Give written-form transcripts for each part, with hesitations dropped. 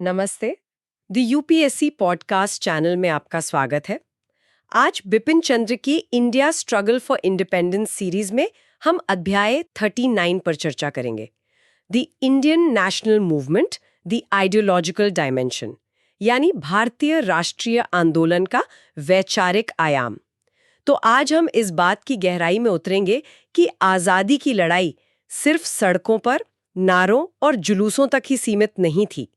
नमस्ते। The UPSC podcast channel में आपका स्वागत है। आज बिपिन चंद्र की India struggle for independence series में हम अध्याय 39 पर चर्चा करेंगे। The Indian national movement, the ideological dimension, यानी भारतीय राष्ट्रीय आंदोलन का वैचारिक आयाम। तो आज हम इस बात की गहराई में उतरेंगे कि आज़ादी की लड़ाई सिर्फ सड़कों पर, नारों और जुलूसों तक ही सीमित नहीं थी,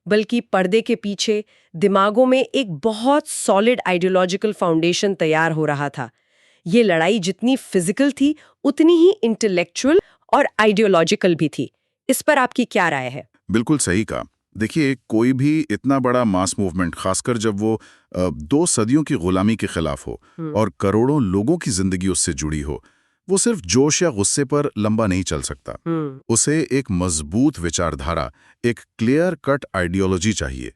बल्कि पर्दे के पीछे दिमागों में एक बहुत सॉलिड आइडियोलॉजिकल फाउंडेशन तैयार हो रहा था। ये लड़ाई जितनी फिजिकल थी, उतनी ही इंटेलेक्चुअल और आइडियोलॉजिकल भी थी। इस पर आपकी क्या राय है? बिल्कुल सही कहा। देखिए, कोई भी इतना बड़ा मास मूवमेंट, खासकर जब वो 2 सदियों की गुलामी के खिलाफ हो और करोड़ों लोगों की जिंदगी उससे जुड़ी हो, वो सिर्फ जोश या गुस्से पर लंबा नहीं चल सकता। उसे एक मजबूत विचारधारा, एक क्लियर कट आइडियोलॉजी चाहिए।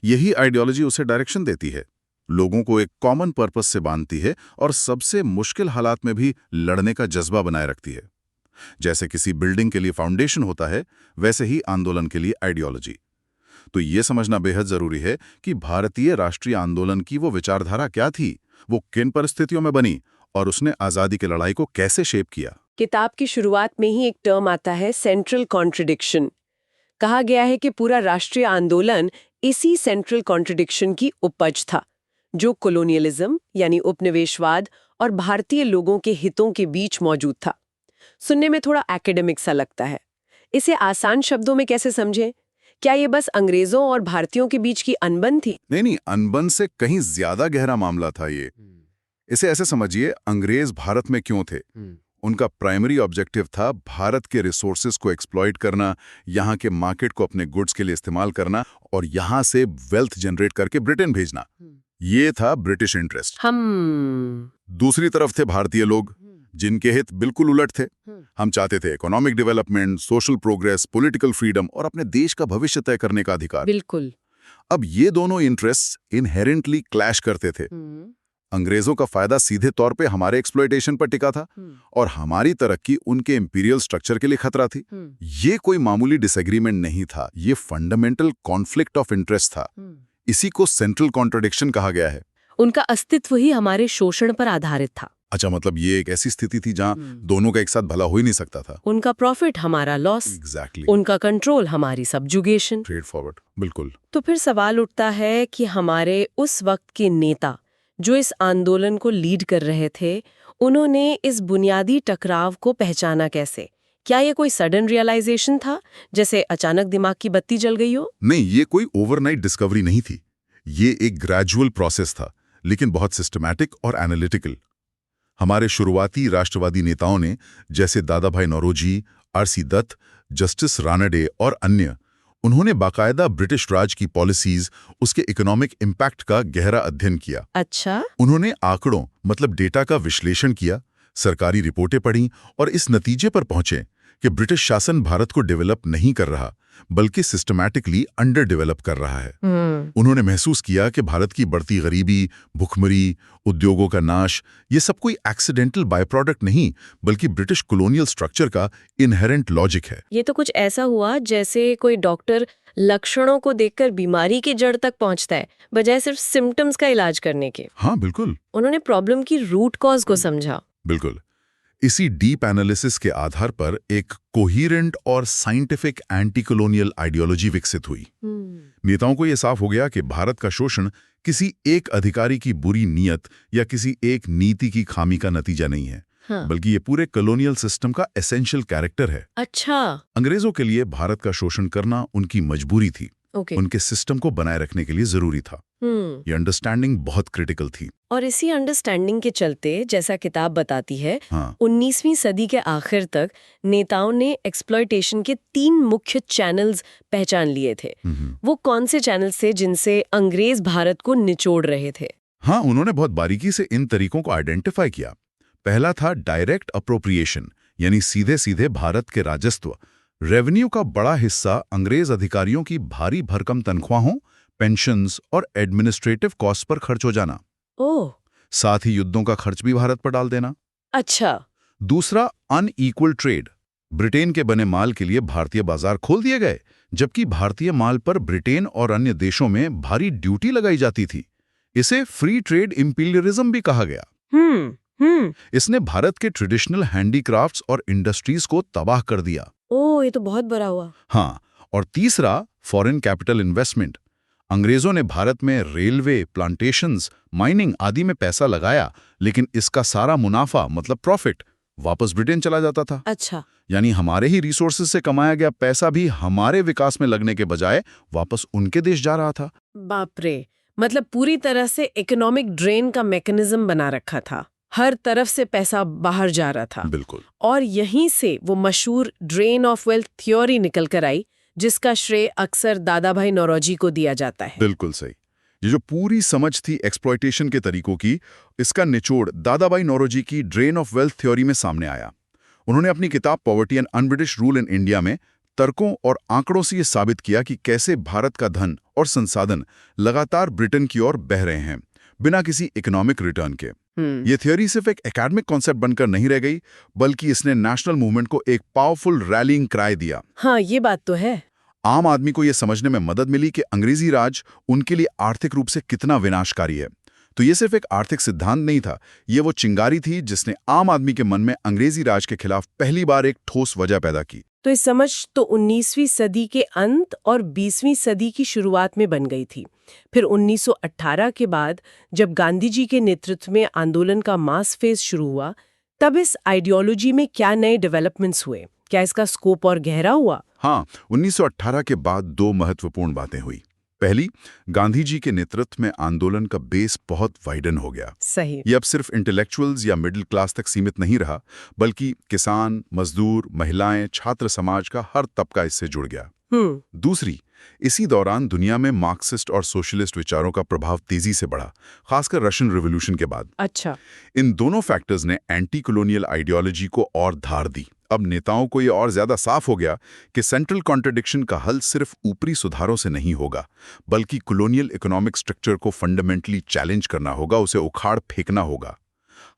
यही आइडियोलॉजी उसे डायरेक्शन देती है, लोगों को एक कॉमन पर्पस से बांधती है और सबसे मुश्किल हालात में भी लड़ने का जज्बा बनाए रखती है। जैसे किसी बिल्डिंग के लिए फाउंडेशन होता है, वैसे ही आंदोलन के लिए आइडियोलॉजी। तो ये समझना बेहद जरूरी है कि भारतीय राष्ट्रीय आंदोलन की वो विचारधारा क्या थी, वो किन परिस्थितियों में बनी और उसने आजादी की लड़ाई को कैसे शेप किया। किताब की शुरुआत में ही एक टर्म आता है, सेंट्रल कॉन्ट्रडिक्शन। कहा गया है कि पूरा राष्ट्रीय आंदोलन इसी सेंट्रल कॉन्ट्रडिक्शन की उपज था, जो कॉलोनियलिज्म यानी उपनिवेशवाद और भारतीय लोगों के हितों के बीच मौजूद था। सुनने में थोड़ा एकेडमिक सा लगता है। इसे आसान शब्दों में कैसे समझें? क्या ये बस अंग्रेजों और भारतीयों के बीच की अनबन थी? नहीं, अनबन से कहीं ज्यादा गहरा मामला था ये। इसे ऐसे समझिए, अंग्रेज भारत में क्यों थे? उनका प्राइमरी ऑब्जेक्टिव था भारत के रिसोर्सेज को एक्सप्लॉइट करना, यहाँ के मार्केट को अपने गुड्स के लिए इस्तेमाल करना और यहाँ से वेल्थ जनरेट करके ब्रिटेन भेजना। ये था ब्रिटिश इंटरेस्ट। दूसरी तरफ थे भारतीय लोग, जिनके हित बिल्कुल उलट थे। हम चाहते थे economic development, social progress, political freedom और अपने देश का भविष्य तय करने का अधिकार। बिल्कुल। अब ये दोनों इंटरेस्ट इनहेरेंटली क्लैश करते थे। अंग्रेजों का फायदा सीधे तौर पे हमारे एक्सप्लॉइटेशन पर टिका था और हमारी तरक्की उनके इंपीरियल स्ट्रक्चर के लिए खतरा थी। ये कोई मामूली डिसएग्रीमेंट नहीं था, ये फंडामेंटल कॉन्फ्लिक्ट ऑफ इंटरेस्ट था। इसी को सेंट्रल कॉन्ट्रडिक्शन कहा गया है। उनका अस्तित्व ही हमारे शोषण पर आधारित था। अच्छा, मतलब ये एक ऐसी स्थिति थी जहां दोनों का एक साथ भला हो ही नहीं सकता था। उनका प्रॉफिट हमारा लॉस। एग्जैक्टली। उनका कंट्रोल हमारी सब्जुगेशन। स्ट्रेट फॉरवर्ड, बिल्कुल। तो फिर सवाल उठता है कि हमारे उस वक्त के नेता जो इस आंदोलन को लीड कर रहे थे, उन्होंने इस बुनियादी टकराव को पहचाना कैसे? क्या ये कोई सडन रियलाइजेशन था, जैसे अचानक दिमाग की बत्ती जल गई हो? नहीं, ये कोई ओवरनाइट डिस्कवरी नहीं थी। ये एक ग्रेजुअल प्रोसेस था, लेकिन बहुत सिस्टमैटिक और एनालिटिकल। हमारे शुरुआती राष्ट्रवादी नेताओं ने, जैसे दादा भाई नौरोजी, आरसी दत्त, जस्टिस रानाडे और अन्य, उन्होंने बाकायदा ब्रिटिश राज की पॉलिसीज, उसके इकोनॉमिक इम्पैक्ट का गहरा अध्ययन किया। अच्छा। उन्होंने आंकड़ों मतलब डेटा का विश्लेषण किया, सरकारी रिपोर्टें पढ़ीं और इस नतीजे पर पहुंचे कि ब्रिटिश शासन भारत को डेवलप नहीं कर रहा, बल्कि सिस्टमैटिकली अंडर डेवलप कर रहा है। उन्होंने महसूस किया कि भारत की बढ़ती गरीबी, भुखमरी, उद्योगों का नाश, ये सब कोई एक्सीडेंटल बाय प्रोडक्ट नहीं, बल्कि ब्रिटिश कॉलोनियल स्ट्रक्चर का इनहेरेंट लॉजिक है। ये तो कुछ ऐसा हुआ जैसे कोई डॉक्टर लक्षणों को देखकर बीमारी की जड़ तक पहुंचता है, बजाय सिर्फ सिम्टम्स का इलाज करने के। हाँ, बिल्कुल। उन्होंने प्रॉब्लम की रूट कॉज को समझा। बिल्कुल। इसी डीप एनालिसिस के आधार पर एक कोहिरेंट और साइंटिफिक एंटी कॉलोनियल आइडियोलॉजी विकसित हुई। नेताओं को यह साफ हो गया कि भारत का शोषण किसी एक अधिकारी की बुरी नीयत या किसी एक नीति की खामी का नतीजा नहीं है, बल्कि ये पूरे कॉलोनियल सिस्टम का एसेंशियल कैरेक्टर है। अच्छा। अंग्रेजों के लिए भारत का शोषण करना उनकी मजबूरी थी। उनके सिस्टम को बनाए रखने के लिए जरूरी था। ये अंडरस्टैंडिंग बहुत क्रिटिकल थी। और इसी अंडरस्टैंडिंग के चलते, जैसा किताब बताती है, 19वीं सदी के आखिर तक नेताओं ने एक्सप्लॉयटेशन के 3 मुख्य चैनल्स पहचान लिए थे। वो कौन से चैनल्स थे जिनसे अंग्रेज भारत को निचोड़ रहे थे? हाँ, उन्होंने बहुत बारीकी से इन तरीकों को आइडेंटिफाई किया। पहला था डायरेक्ट अप्रोप्रिएशन, यानी सीधे सीधे भारत के राजस्व, रेवेन्यू का बड़ा हिस्सा अंग्रेज अधिकारियों की भारी भरकम तनख्वाहों, पेंशन्स और एडमिनिस्ट्रेटिव कॉस्ट पर खर्च हो जाना। ओह। साथ ही युद्धों का खर्च भी भारत पर डाल देना। अच्छा। दूसरा, अनइक्वल ट्रेड। ब्रिटेन के बने माल के लिए भारतीय बाजार खोल दिए गए, जबकि भारतीय माल पर ब्रिटेन और अन्य देशों में भारी ड्यूटी लगाई जाती थी। इसे फ्री ट्रेड इंपीरियलिज्म भी कहा गया। इसने भारत के ट्रेडिशनल हैंडीक्राफ्ट्स और इंडस्ट्रीज को तबाह कर दिया। ओह, ये तो बहुत बुरा हुआ। हाँ, और तीसरा, फॉरेन कैपिटल इन्वेस्टमेंट। अंग्रेजों ने भारत में रेलवे, प्लांटेशंस, माइनिंग आदि में पैसा लगाया, लेकिन इसका सारा मुनाफा मतलब प्रॉफिट वापस ब्रिटेन चला जाता था। अच्छा। यानी हमारे ही रिसोर्सेज से कमाया गया पैसा भी हमारे विकास में लगने के बजाय वापस उनके देश जा रहा था। बाप रे, मतलब पूरी तरह से इकोनॉमिक ड्रेन का मैकेनिज्म बना रखा था। हर तरफ से पैसा बाहर जा रहा था। बिल्कुल। और यहीं से वो मशहूर ड्रेन ऑफ वेल्थ थ्योरी निकल कर आई, जिसका श्रेय अक्सर दादा भाई नौरोजी को दिया जाता है। बिल्कुल सही। ये जो पूरी समझ थी एक्सप्लॉयटेशन के तरीकों की, इसका निचोड़ दादा भाई नौरोजी की ड्रेन ऑफ वेल्थ थ्योरी में सामने आया। उन्होंने अपनी किताब poverty and un-British rule in India में तर्कों और आंकड़ों से ये साबित किया कि कैसे भारत का धन और संसाधन लगातार ब्रिटेन की ओर बह रहे हैं, बिना किसी इकोनॉमिक रिटर्न के। ये थ्योरी सिर्फ एक एकेडमिक कॉन्सेप्ट बनकर नहीं रह गई, बल्कि इसने नेशनल मूवमेंट को एक पावरफुल रैलिंग क्राई दिया। हाँ, ये बात तो है। आम आदमी को यह समझने में मदद मिली कि अंग्रेजी राज उनके लिए आर्थिक रूप से कितना विनाशकारी है। तो ये सिर्फ एक आर्थिक सिद्धांत नहीं था, ये वो चिंगारी थी जिसने आम आदमी के मन में अंग्रेजी राज के खिलाफ पहली बार एक ठोस वजह पैदा की। तो ये समझ तो 19वीं सदी के अंत और 20वीं सदी की शुरुआत में बन गई थी। फिर 1918 के बाद जब गांधी जी के नेतृत्व में आंदोलन का मास फेज शुरू हुआ, तब इस आइडियोलॉजी में क्या नए डेवलपमेंट्स हुए? क्या इसका स्कोप और गहरा हुआ? हाँ, 1918 के बाद दो महत्वपूर्ण बातें हुई। पहली, गांधी जी के नेतृत्व में आंदोलन का बेस बहुत वाइडन हो गया। सही। ये अब सिर्फ इंटेलेक्चुअल्स या मिडिल क्लास तक सीमित नहीं रहा, बल्कि किसान, मजदूर, महिलाएं, छात्र समाज का हर तबका इससे जुड़ गया। दूसरी, इसी दौरान दुनिया में मार्क्सिस्ट और सोशलिस्ट विचारों का प्रभाव तेजी से बढ़ा, खासकर रशियन रिवॉल्यूशन के बाद। अच्छा। इन दोनों फैक्टर्स ने एंटी कॉलोनियल आइडियोलॉजी को और धार दी। अब नेताओं को ये और ज्यादा साफ हो गया कि सेंट्रल कॉन्ट्रडिक्शन का हल सिर्फ ऊपरी सुधारों से नहीं होगा, बल्कि कॉलोनियल इकोनॉमिक स्ट्रक्चर को फंडामेंटली चैलेंज करना होगा, उसे उखाड़ फेंकना होगा।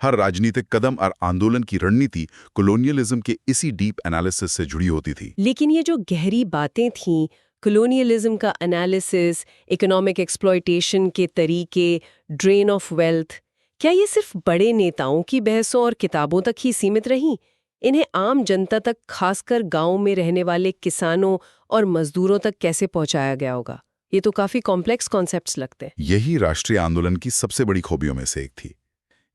हर राजनीतिक कदम और आंदोलन की रणनीति कॉलोनियलिज्म के इसी डीप एनालिसिस से जुड़ी होती थी। लेकिन ये जो गहरी बातें थीं, कॉलोनियलिज्म का एनालिसिस, इकोनॉमिक एक्सप्लॉयटेशन के तरीके, ड्रेन ऑफ वेल्थ, क्या ये सिर्फ बड़े नेताओं की बहसों और किताबों तक ही सीमित रहीं? इन्हें आम जनता तक, खासकर गांव में रहने वाले किसानों और मजदूरों तक कैसे पहुंचाया गया होगा? ये तो काफी कॉम्प्लेक्स कॉन्सेप्ट्स लगते हैं। यही राष्ट्रीय आंदोलन की सबसे बड़ी खूबियों में से एक थी।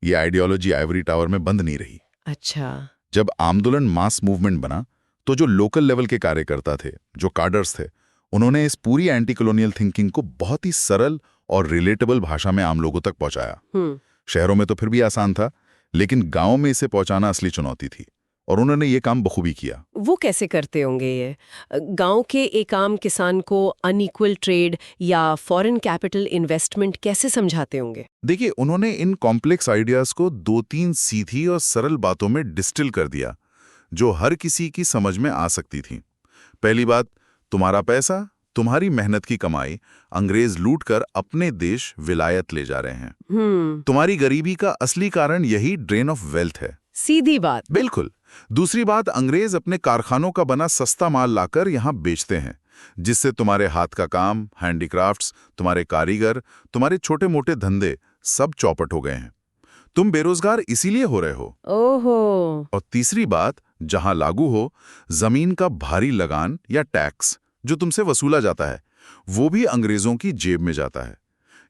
ये आइडियोलॉजी आइवरी टावर में बंद नहीं रही। अच्छा। जब आंदोलन मास मूवमेंट बना, तो जो लोकल लेवल के कार्यकर्ता थे, जो कार्डर्स थे, उन्होंने इस पूरी एंटी कॉलोनियल थिंकिंग को बहुत ही सरल और रिलेटेबल भाषा में आम लोगों तक पहुंचाया। शहरों में तो फिर भी आसान था, लेकिन गांव में इसे पहुंचाना असली चुनौती थी, और उन्होंने ये काम बखूबी किया। वो कैसे करते होंगे ये? गांव के एक आम किसान को अनइक्वल ट्रेड या फॉरेन कैपिटल इन्वेस्टमेंट कैसे समझाते होंगे? देखिए, उन्होंने इन कॉम्प्लेक्स आइडियाज को 2-3 सीधी और सरल बातों में डिस्टिल कर दिया, जो हर किसी की समझ में आ सकती थी। पहली बात, तुम्हारा पैसा, तुम्हारी मेहनत की कमाई अंग्रेज लूट कर अपने देश विलायत ले जा रहे हैं। तुम्हारी गरीबी का असली कारण यही ड्रेन ऑफ वेल्थ है। सीधी बात। बिल्कुल। दूसरी बात, अंग्रेज अपने कारखानों का बना सस्ता माल लाकर यहाँ बेचते हैं, जिससे तुम्हारे हाथ का काम, हैंडीक्राफ्ट्स, तुम्हारे कारीगर, तुम्हारे छोटे मोटे धंधे सब चौपट हो गए हैं। तुम बेरोजगार इसीलिए हो रहे हो। ओहो। और तीसरी बात, जहां लागू हो, जमीन का भारी लगान या टैक्स जो तुमसे वसूला जाता है, वो भी अंग्रेजों की जेब में जाता है।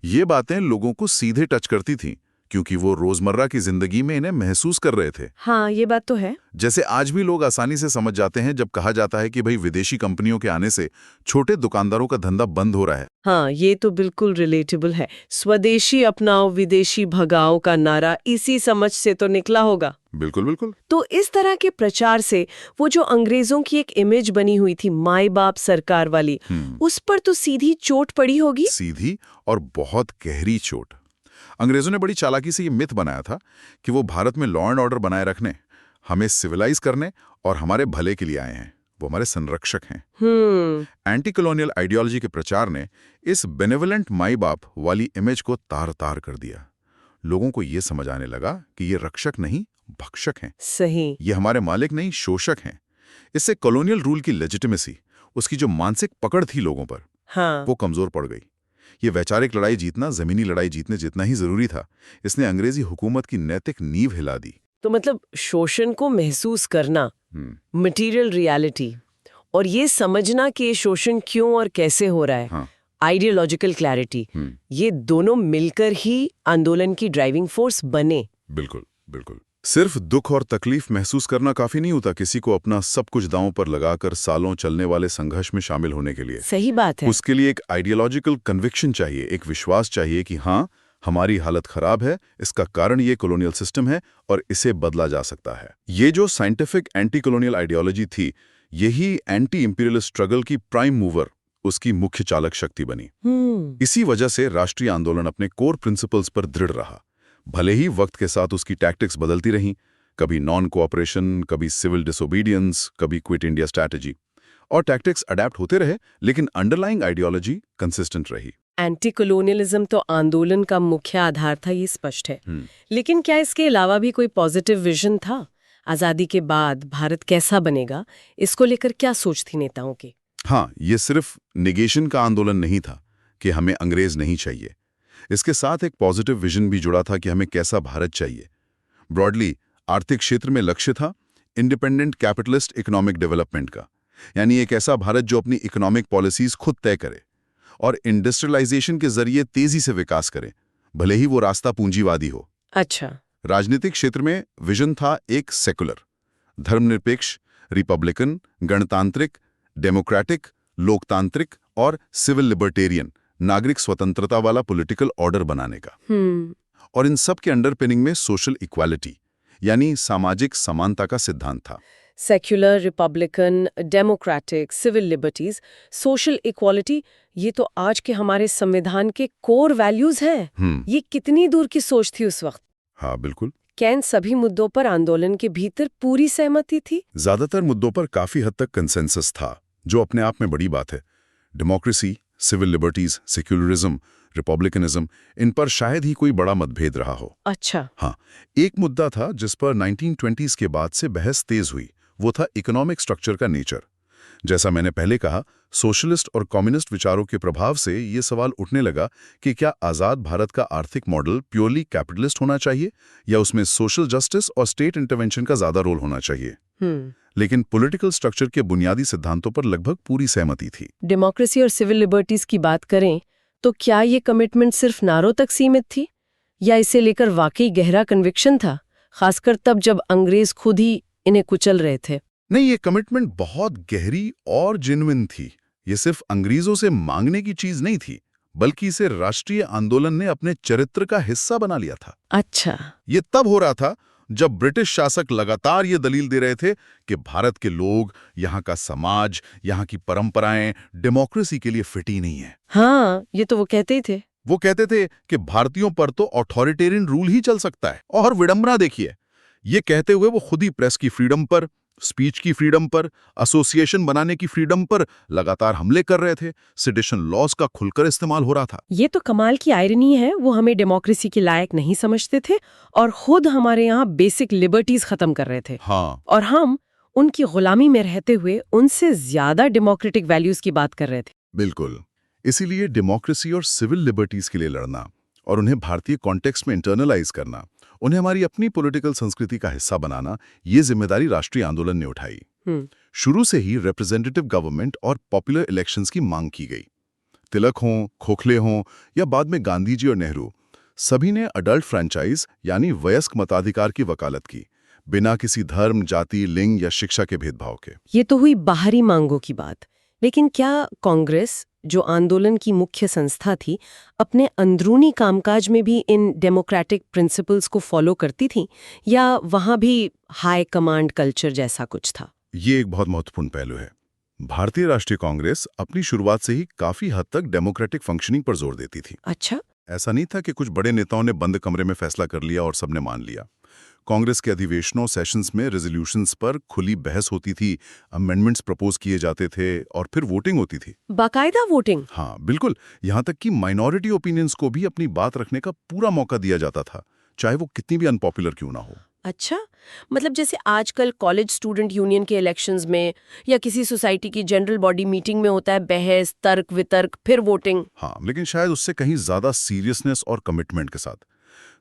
ये बातें लोगों को सीधे टच करती थीं, क्योंकि वो रोजमर्रा की जिंदगी में इन्हें महसूस कर रहे थे। हाँ, ये बात तो है। जैसे आज भी लोग आसानी से समझ जाते हैं जब कहा जाता है कि भाई विदेशी कंपनियों के आने से छोटे दुकानदारों का धंधा बंद हो रहा है। हाँ, ये तो बिल्कुल रिलेटेबल है। स्वदेशी अपनाओ, विदेशी भगाओ का नारा इसी समझ से तो निकला होगा। बिल्कुल बिल्कुल। तो इस तरह के प्रचार से वो जो अंग्रेजों की एक इमेज बनी हुई थी माई बाप सरकार वाली, उस पर तो सीधी चोट पड़ी होगी। सीधी और बहुत गहरी चोट। अंग्रेजों ने बड़ी चालाकी से ये मिथ बनाया था कि वो भारत में लॉ एंड ऑर्डर बनाए रखने, हमें सिविलाइज करने और हमारे भले के लिए आए हैं। वो हमारे संरक्षक हैं। एंटी कॉलोनियल आइडियोलॉजी के प्रचार ने इस बेनेवलेंट माई बाप वाली इमेज को तार तार कर दिया। लोगों को ये समझ आने लगा कि ये रक्षक नहीं, भक्षक हैं। सही। ये हमारे मालिक नहीं, शोषक हैं। इससे कॉलोनियल रूल की लेजिटिमेसी, उसकी जो मानसिक पकड़ थी लोगों पर, हाँ। वो कमजोर पड़ गई। ये वैचारिक लड़ाई जीतना जमीनी लड़ाई जीतने जितना ही जरूरी था। इसने अंग्रेजी हुकूमत की नैतिक नींव हिला दी। तो मतलब शोषण को महसूस करना, मटेरियल रियलिटी, और ये समझना कि ये शोषण क्यों और कैसे हो रहा है, हाँ। आइडियोलॉजिकल क्लैरिटी, ये दोनों मिलकर ही आंदोलन की ड्राइविंग फोर्स बने। बिल्कुल बिल्कुल। सिर्फ दुख और तकलीफ महसूस करना काफी नहीं होता किसी को अपना सब कुछ दांव पर लगाकर सालों चलने वाले संघर्ष में शामिल होने के लिए। सही बात है। उसके लिए एक आइडियोलॉजिकल कन्विक्शन चाहिए, एक विश्वास चाहिए कि हाँ, हमारी हालत खराब है, इसका कारण ये कॉलोनियल सिस्टम है और इसे बदला जा सकता है। ये जो साइंटिफिक एंटी कॉलोनियल आइडियोलॉजी थी, यही एंटी इंपीरियलिस्ट स्ट्रगल की प्राइम मूवर, उसकी मुख्य चालक शक्ति बनी। इसी वजह से राष्ट्रीय आंदोलन अपने कोर प्रिंसिपल्स पर दृढ़ रहा। भले ही वक्त के साथ उसकी टैक्टिक्स बदलती रहीं, कभी नॉन कोऑपरेशन, कभी सिविल डिसोबीडियंस, कभी क्विट इंडिया स्ट्रैटेजी, और टैक्टिक्स अडैप्ट होते रहे, लेकिन अंडरलाइंग आइडियोलॉजी कंसिस्टेंट रही। एंटी कॉलोनियलिज्म तो आंदोलन का मुख्य आधार था, ये स्पष्ट है। लेकिन क्या इसके अलावा भी कोई पॉजिटिव विजन था? आजादी के बाद भारत कैसा बनेगा, इसको लेकर क्या सोच थी नेताओं की? हाँ, ये सिर्फ निगेशन का आंदोलन नहीं था कि हमें अंग्रेज नहीं चाहिए। इसके साथ एक पॉजिटिव विजन भी जुड़ा था कि हमें कैसा भारत चाहिए। ब्रॉडली आर्थिक क्षेत्र में लक्ष्य था इंडिपेंडेंट कैपिटलिस्ट इकोनॉमिक डेवलपमेंट का, यानी एक ऐसा भारत जो अपनी इकोनॉमिक पॉलिसीज खुद तय करे और इंडस्ट्रियलाइजेशन के जरिए तेजी से विकास करे, भले ही वो रास्ता पूंजीवादी हो। अच्छा। राजनीतिक क्षेत्र में विजन था एक सेकुलर, धर्मनिरपेक्ष, रिपब्लिकन, गणतांत्रिक, डेमोक्रेटिक, लोकतांत्रिक और सिविल लिबर्टेरियन, नागरिक स्वतंत्रता वाला पॉलिटिकल ऑर्डर बनाने का। और इन सब के अंडरपिनिंग में सोशल इक्वालिटी, यानी सामाजिक समानता का सिद्धांत था। Secular, republican, democratic, civil liberties, social equality, ये तो आज के हमारे संविधान के कोर वैल्यूज हैं। ये कितनी दूर की सोच थी उस वक्त? हाँ, बिल्कुल। क्या इन सभी मुद्दों पर आंदोलन के भीतर पूरी सहमति थी? ज्यादातर मुद्दों पर काफी हद तक कंसेंसस था, जो अपने आप में बड़ी बात है। Democracy, civil liberties, secularism, republicanism, इन पर शायद ही कोई बड़ा मतभेद रहा हो। अच्छा। हाँ, एक मुद्दा था जिस पर 1920s के बाद से बहस तेज हुई, वो था इकोनॉमिक स्ट्रक्चर का नेचर। जैसा मैंने पहले कहा, सोशलिस्ट और कम्युनिस्ट विचारों के प्रभाव से ये सवाल उठने लगा कि क्या आज़ाद भारत का आर्थिक मॉडल प्योरली कैपिटलिस्ट होना चाहिए या उसमें सोशल जस्टिस और स्टेट इंटरवेंशन का ज्यादा रोल होना चाहिए। लेकिन पॉलिटिकल स्ट्रक्चर के बुनियादी सिद्धांतों पर लगभग पूरी सहमति थी। डेमोक्रेसी और सिविल लिबर्टीज की बात करें तो क्या ये कमिटमेंट सिर्फ नारों तक सीमित थी या इसे लेकर वाकई गहरा कन्विक्शन था, खासकर तब जब अंग्रेज खुद ही इन्हें कुचल रहे थे? नहीं, ये कमिटमेंट बहुत गहरी और जेन्युइन थी। ये सिर्फ अंग्रेजों से मांगने की चीज नहीं थी, बल्कि इसे राष्ट्रीय आंदोलन ने अपने चरित्र का हिस्सा बना लिया था। अच्छा। ये तब हो रहा था जब ब्रिटिश शासक लगातार ये दलील दे रहे थे कि भारत के लोग, यहाँ का समाज, यहाँ की परंपराएं डेमोक्रेसी के लिए फिट ही नहीं है। हाँ, ये तो वो कहते ही थे। वो कहते थे कि भारतीयों पर तो ऑथोरिटेरियन रूल ही चल सकता है। और विडंबना देखिए, ये कहते हुए वो खुद ही प्रेस की फ्रीडम पर, स्पीच की फ्रीडम पर, एसोसिएशन बनाने की फ्रीडम पर लगातार हमले कर रहे थे। सेडिशन लॉज का खुलकर इस्तेमाल हो रहा था। ये तो कमाल की आयरनी है, वो हमें डेमोक्रेसी के लायक नहीं समझते थे और खुद हमारे यहाँ बेसिक लिबर्टीज खत्म कर रहे थे। हाँ। और हम उनकी गुलामी में रहते हुए उनसे ज्यादा डेमोक्रेटिक वैल्यूज की बात कर रहे थे। बिल्कुल। इसीलिए डेमोक्रेसी और सिविल लिबर्टीज के लिए लड़ना और उन्हें भारतीय कॉन्टेक्स्ट में इंटरनलाइज करना, उन्हें हमारी अपनी पॉलिटिकल संस्कृति का हिस्सा बनाना, ये जिम्मेदारी राष्ट्रीय आंदोलन ने उठाई। शुरू से ही रिप्रेजेंटेटिव गवर्नमेंट और पॉपुलर इलेक्शंस की मांग की गई। तिलक हों, खोखले हों या बाद में गांधी जी और नेहरू, सभी ने अडल्ट फ्रेंचाइज यानी वयस्क मताधिकार की वकालत की, बिना किसी धर्म, जाति, लिंग या शिक्षा के भेदभाव के। ये तो हुई बाहरी मांगों की बात, लेकिन क्या कांग्रेस, जो आंदोलन की मुख्य संस्था थी, अपने अंदरूनी कामकाज में भी इन डेमोक्रेटिक प्रिंसिपल्स को फॉलो करती थी या वहां भी हाई कमांड कल्चर जैसा कुछ था? ये एक बहुत महत्वपूर्ण पहलू है। भारतीय राष्ट्रीय कांग्रेस अपनी शुरुआत से ही काफी हद तक डेमोक्रेटिक फंक्शनिंग पर जोर देती थी। अच्छा। ऐसा नहीं था कि कुछ बड़े नेताओं ने बंद कमरे में फैसला कर लिया और सबने मान लिया। कांग्रेस के अधिवेशनों, सेशंस में रेजोल्यूशंस पर खुली बहस होती थी, अमेंडमेंट्स प्रपोज किए जाते थे और फिर वोटिंग होती थी। बाकायदा वोटिंग? हाँ, बिल्कुल। यहाँ तक कि माइनॉरिटी ओपिनियंस को भी अपनी बात रखने का पूरा मौका दिया जाता था, चाहे वो कितनी भी अनपॉपुलर क्यों ना हो। अच्छा, मतलब जैसे आजकल कॉलेज स्टूडेंट यूनियन के इलेक्शंस में या किसी सोसाइटी की जनरल बॉडी मीटिंग में होता है बहस, तर्क वितर्क, फिर वोटिंग। हाँ, लेकिन शायद उससे कहीं ज्यादा सीरियसनेस और कमिटमेंट के साथ।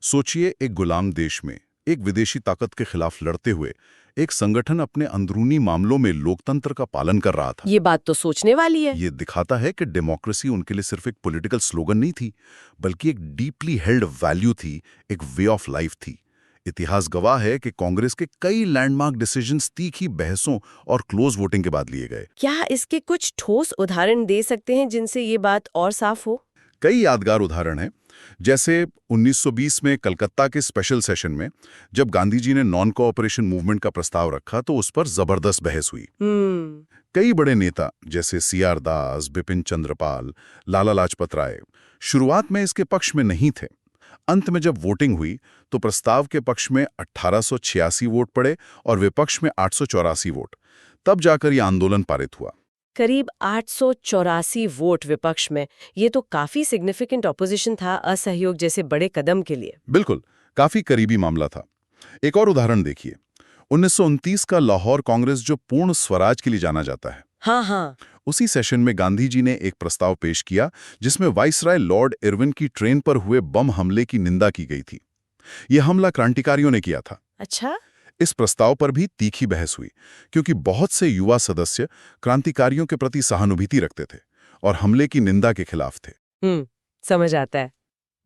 सोचिए, एक गुलाम देश में एक विदेशी ताकत के खिलाफ लड़ते हुए एक संगठन अपने अंदरूनी मामलों में लोकतंत्र का पालन कर रहा था। ये बात तो सोचने वाली है। ये दिखाता है कि डेमोक्रेसी उनके लिए सिर्फ एक पॉलिटिकल स्लोगन नहीं थी, बल्कि एक डीपली हेल्ड वैल्यू थी, एक वे ऑफ लाइफ थी। इतिहास गवाह है कि कांग्रेस के कई लैंडमार्क डिसीजंस तीखी बहसों और क्लोज वोटिंग के बाद लिए गए। क्या इसके कुछ ठोस उदाहरण दे सकते हैं जिनसे ये बात और साफ हो? कई यादगार उदाहरण हैं। जैसे 1920 में कलकत्ता के स्पेशल सेशन में जब गांधी जी ने नॉन कोऑपरेशन मूवमेंट का प्रस्ताव रखा तो उस पर जबरदस्त बहस हुई। कई बड़े नेता जैसे CR दास, बिपिन चंद्र पाल, लाला लाजपत राय शुरुआत में इसके पक्ष में नहीं थे। अंत में जब वोटिंग हुई तो प्रस्ताव के पक्ष में 1886 वोट पड़े और विपक्ष में 884 वोट। तब जाकर यह आंदोलन पारित हुआ। करीब 884 वोट विपक्ष में। ये तो काफी सिग्निफिकेंट ऑपोजिशन था असहयोग जैसे बड़े कदम के लिए। बिल्कुल, काफी करीबी मामला था। एक और उदाहरण देखिए, 1929 का लाहौर कांग्रेस जो पूर्ण स्वराज के लिए जाना जाता है। हाँ। उसी सेशन में गांधी जी ने एक प्रस्ताव पेश किया जिसमें वाइसराय लॉर्ड इरविन की ट्रेन पर हुए बम हमले की निंदा की गई थी। यह हमला क्रांतिकारियों ने किया था। अच्छा। इस प्रस्ताव पर भी तीखी बहस हुई क्योंकि बहुत से युवा सदस्य क्रांतिकारियों के प्रति सहानुभूति रखते थे और हमले की निंदा के खिलाफ थे। समझ आता है।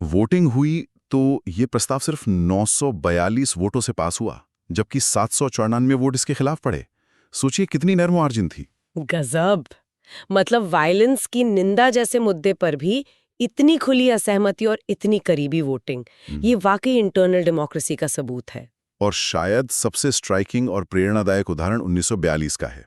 वोटिंग हुई तो ये प्रस्ताव सिर्फ 942 वोटों से पास हुआ, जबकि 794 वोट इसके खिलाफ पड़े। सोचिए कितनी नैरो मार्जिन थी। गजब। मतलब वायलेंस की निंदा जैसे मुद्दे पर भी इतनी खुली असहमति और इतनी करीबी वोटिंग, ये वाकई इंटरनल डेमोक्रेसी का सबूत है। और शायद सबसे स्ट्राइकिंग और प्रेरणादायक उदाहरण 1942 का है।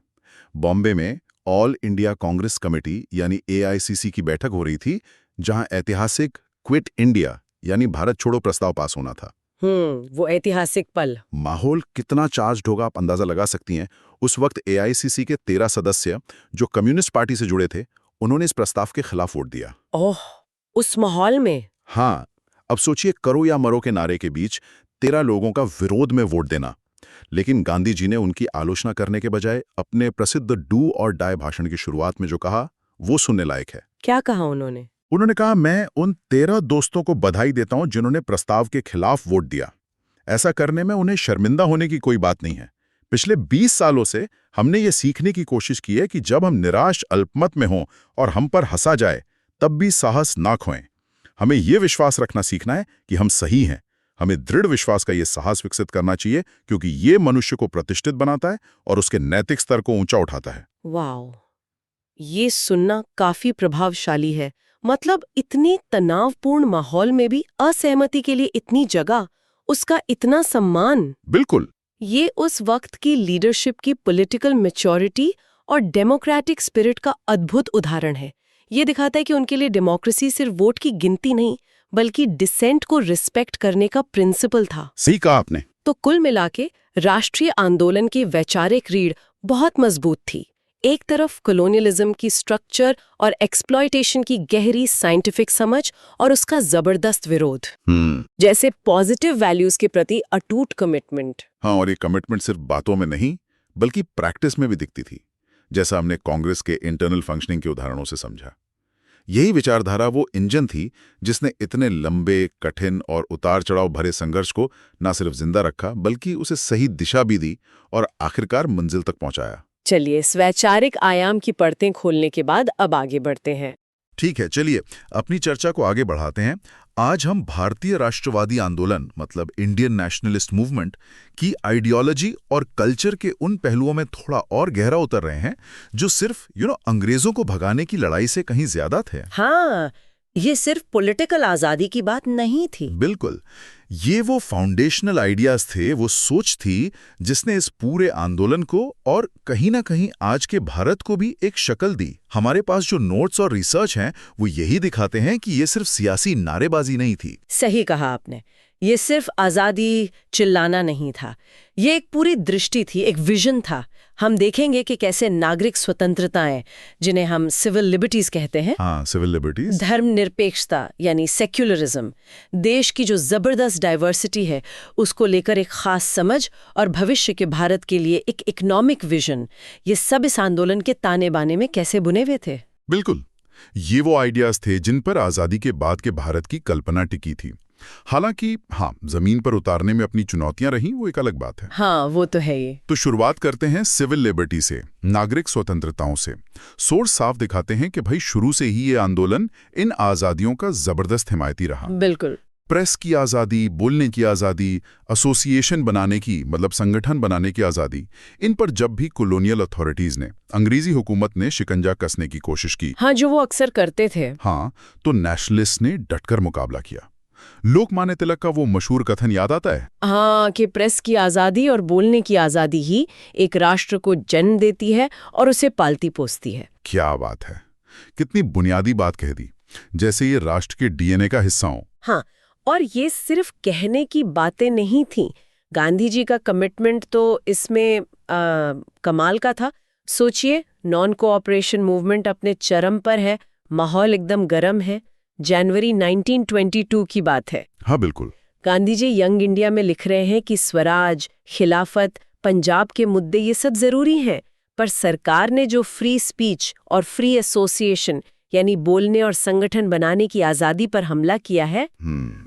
बॉम्बे में ऑल इंडिया कांग्रेस कमेटी यानी AICC की बैठक हो रही थी, जहां ऐतिहासिक क्विट इंडिया यानी भारत छोड़ो प्रस्ताव पास होना था। वो ऐतिहासिक पल। माहौल कितना चार्ज्ड होगा आप अंदाजा लगा सकती हैं। उस वक्त AICC के 13 सदस्य जो कम्युनिस्ट पार्टी से जुड़े थे, उन्होंने इस प्रस्ताव के खिलाफ वोट दिया। ओह, उस माहौल में। हाँ, अब सोचिए करो या मरो के नारे के बीच 13 लोगों का विरोध में वोट देना। लेकिन गांधी जी ने उनकी आलोचना करने के बजाय अपने प्रसिद्ध डू और डाई भाषण की शुरुआत में जो कहा वो सुनने लायक है। क्या कहा उन्होंने? उन्होंने कहा, मैं उन 13 दोस्तों को बधाई देता हूं जिन्होंने प्रस्ताव के खिलाफ वोट दिया। ऐसा करने में उन्हें शर्मिंदा होने की कोई बात नहीं है। पिछले 20 सालों से हमने ये सीखने की कोशिश की है कि जब हम निराश अल्पमत में हों और हम पर हंसा जाए तब भी साहस ना खोएं। हमें ये विश्वास रखना सीखना है कि हम सही हैं। हमें दृढ़ विश्वास का ये साहस विकसित करना चाहिए क्योंकि ये मनुष्य को प्रतिष्ठित बनाता है और उसके नैतिक स्तर को ऊंचा उठाता है। वाह, ये सुनना काफी प्रभावशाली है। मतलब इतने तनावपूर्ण माहौल में भी असहमति के लिए इतनी जगह, उसका इतना सम्मान। बिल्कुल। ये उस वक्त की लीडरशिप की पॉलिटिकल मैच्योरिटी और डेमोक्रेटिक स्पिरिट का अद्भुत उदाहरण है। ये दिखाता है कि उनके लिए डेमोक्रेसी सिर्फ वोट की गिनती नहीं, बल्कि डिसेंट को रिस्पेक्ट करने का प्रिंसिपल था। सही कहा आपने। तो कुल मिलाके राष्ट्रीय आंदोलन की वैचारिक रीढ़ बहुत मजबूत थी। एक तरफ कॉलोनियलिज्म की स्ट्रक्चर और एक्सप्लॉयटेशन की गहरी साइंटिफिक समझ और उसका जबरदस्त विरोध, जैसे पॉजिटिव वैल्यूज के प्रति अटूट कमिटमेंट। हाँ, और ये कमिटमेंट सिर्फ बातों में नहीं बल्कि प्रैक्टिस में भी दिखती थी, जैसा हमने कांग्रेस के इंटरनल फंक्शनिंग के उदाहरणों से समझा। यही विचारधारा वो इंजन थी जिसने इतने लंबे, कठिन और उतार चढ़ाव भरे संघर्ष को न सिर्फ जिंदा रखा बल्कि उसे सही दिशा भी दी और आखिरकार मंजिल तक पहुंचाया। चलिए, इस वैचारिक आयाम की परतें खोलने के बाद अब आगे बढ़ते हैं। ठीक है, चलिए अपनी चर्चा को आगे बढ़ाते हैं। आज हम भारतीय राष्ट्रवादी आंदोलन मतलब इंडियन नेशनलिस्ट मूवमेंट की आइडियोलॉजी और कल्चर के उन पहलुओं में थोड़ा और गहरा उतर रहे हैं जो सिर्फ अंग्रेजों को भगाने की लड़ाई से कहीं ज्यादा थे। हाँ, ये सिर्फ पॉलिटिकल आजादी की बात नहीं थी। बिल्कुल, ये वो फाउंडेशनल आइडियाज थे, वो सोच थी जिसने इस पूरे आंदोलन को और कहीं ना कहीं आज के भारत को भी एक शक्ल दी। हमारे पास जो नोट्स और रिसर्च हैं वो यही दिखाते हैं कि ये सिर्फ सियासी नारेबाजी नहीं थी। सही कहा आपने। ये सिर्फ आज़ादी चिल्लाना नहीं था, ये एक पूरी दृष्टि थी, एक विजन था। हम देखेंगे कि कैसे नागरिक स्वतंत्रताएं, जिन्हें हम सिविल लिबर्टीज कहते हैं, सिविल लिबर्टीज, धर्मनिरपेक्षता यानी सेक्युलरिज्म, देश की जो जबरदस्त डाइवर्सिटी है उसको लेकर एक खास समझ और भविष्य के भारत के लिए एक इकोनॉमिक विजन, ये सब इस आंदोलन के ताने बाने में कैसे बुने हुए थे। बिल्कुल, ये वो आइडियाज थे जिन पर आजादी के बाद के भारत की कल्पना टिकी थी। हालांकि जमीन पर उतारने में अपनी चुनौतियां रहीं, वो एक अलग बात है। हाँ, वो तो है ही। तो शुरुआत करते हैं सिविल लिबर्टी से, नागरिक स्वतंत्रताओं से। सोर्स साफ दिखाते हैं कि भाई शुरू से ही ये आंदोलन इन आजादियों का जबरदस्त हिमायती रहा। बिल्कुल। प्रेस की आज़ादी, बोलने की आज़ादी, एसोसिएशन बनाने की मतलब संगठन बनाने की आज़ादी, इन पर जब भी कॉलोनियल अथॉरिटीज़ ने, अंग्रेजी हुकूमत ने शिकंजा कसने की कोशिश की, हाँ, जो वो अक्सर करते थे, तो नेशनलिस्ट ने डटकर मुकाबला किया। लोकमान्य तिलक का वो मशहूर कथन याद आता है? हाँ, कि प्रेस की आज़ादी और बोलने की आज़ादी ही एक राष्ट्र को जन्म देती है और उसे पालती पोसती है। क्या बात है, कितनी बुनियादी बात कह दी, जैसे ये राष्ट्र के डीएनए का हिस्सा हो। हाँ, और ये सिर्फ कहने की बातें नहीं थीं। गांधी जी का कमिटमेंट तो इसमें कमाल का था। सोचिए, नॉन कोऑपरेशन मूवमेंट अपने चरम पर है, माहौल एकदम गर्म है। जनवरी 1922 की बात है। हाँ बिल्कुल। गांधी जी यंग इंडिया में लिख रहे हैं कि स्वराज, खिलाफत, पंजाब के मुद्दे ये सब जरूरी हैं, पर सरकार ने जो फ्री स्पीच और फ्री एसोसिएशन यानी बोलने और संगठन बनाने की आज़ादी पर हमला किया है,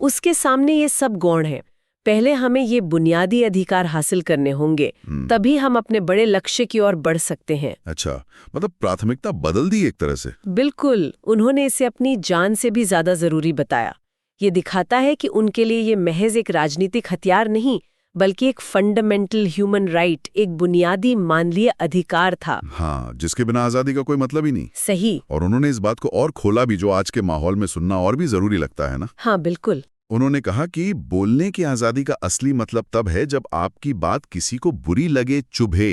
उसके सामने ये सब गौण है। पहले हमें ये बुनियादी अधिकार हासिल करने होंगे, तभी हम अपने बड़े लक्ष्य की ओर बढ़ सकते हैं। अच्छा, मतलब प्राथमिकता बदल दी एक तरह से। बिल्कुल, उन्होंने इसे अपनी जान से भी ज्यादा जरूरी बताया। ये दिखाता है कि उनके लिए ये महज एक राजनीतिक हथियार नहीं, बल्कि एक फंडामेंटल ह्यूमन राइट, एक बुनियादी मानवीय अधिकार था। हाँ, जिसके बिना आजादी का कोई मतलब ही नहीं। सही। और उन्होंने इस बात को और खोला भी, जो आज के माहौल में सुनना और भी जरूरी लगता है ना। हाँ बिल्कुल। उन्होंने कहा कि बोलने की आजादी का असली मतलब तब है जब आपकी बात किसी को बुरी लगे, चुभे,